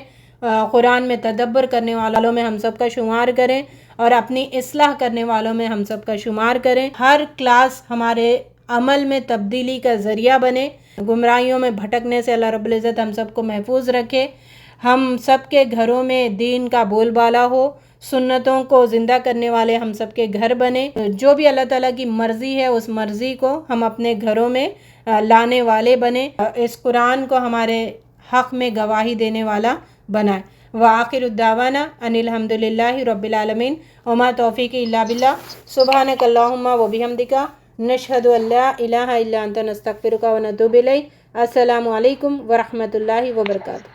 قرآن میں تدبر کرنے والوں میں ہم سب کا شمار کریں، اور اپنی اصلاح کرنے والوں میں ہم سب کا شمار کریں. ہر کلاس ہمارے عمل میں تبدیلی کا ذریعہ بنے، گمراہیوں میں بھٹکنے سے اللہ رب العزت ہم سب کو محفوظ رکھے. ہم سب کے گھروں میں دین کا بول بالا ہو، سنتوں کو زندہ کرنے والے ہم سب کے گھر بنے. جو بھی اللہ تعالیٰ کی مرضی ہے اس مرضی کو ہم اپنے گھروں میں لانے والے بنے. اس قرآن کو ہمارے حق میں گواہی دینے والا بنائے. وآخر الدعوانا ان الحمد للہ رب العالمین وما توفیقی الا باللہ. سبحانک اللہم وبحمدک نشہد ان لا الہ الا انت نستغفرک ونتوب الیک. السلام علیکم ورحمۃ اللہ وبرکاتہ.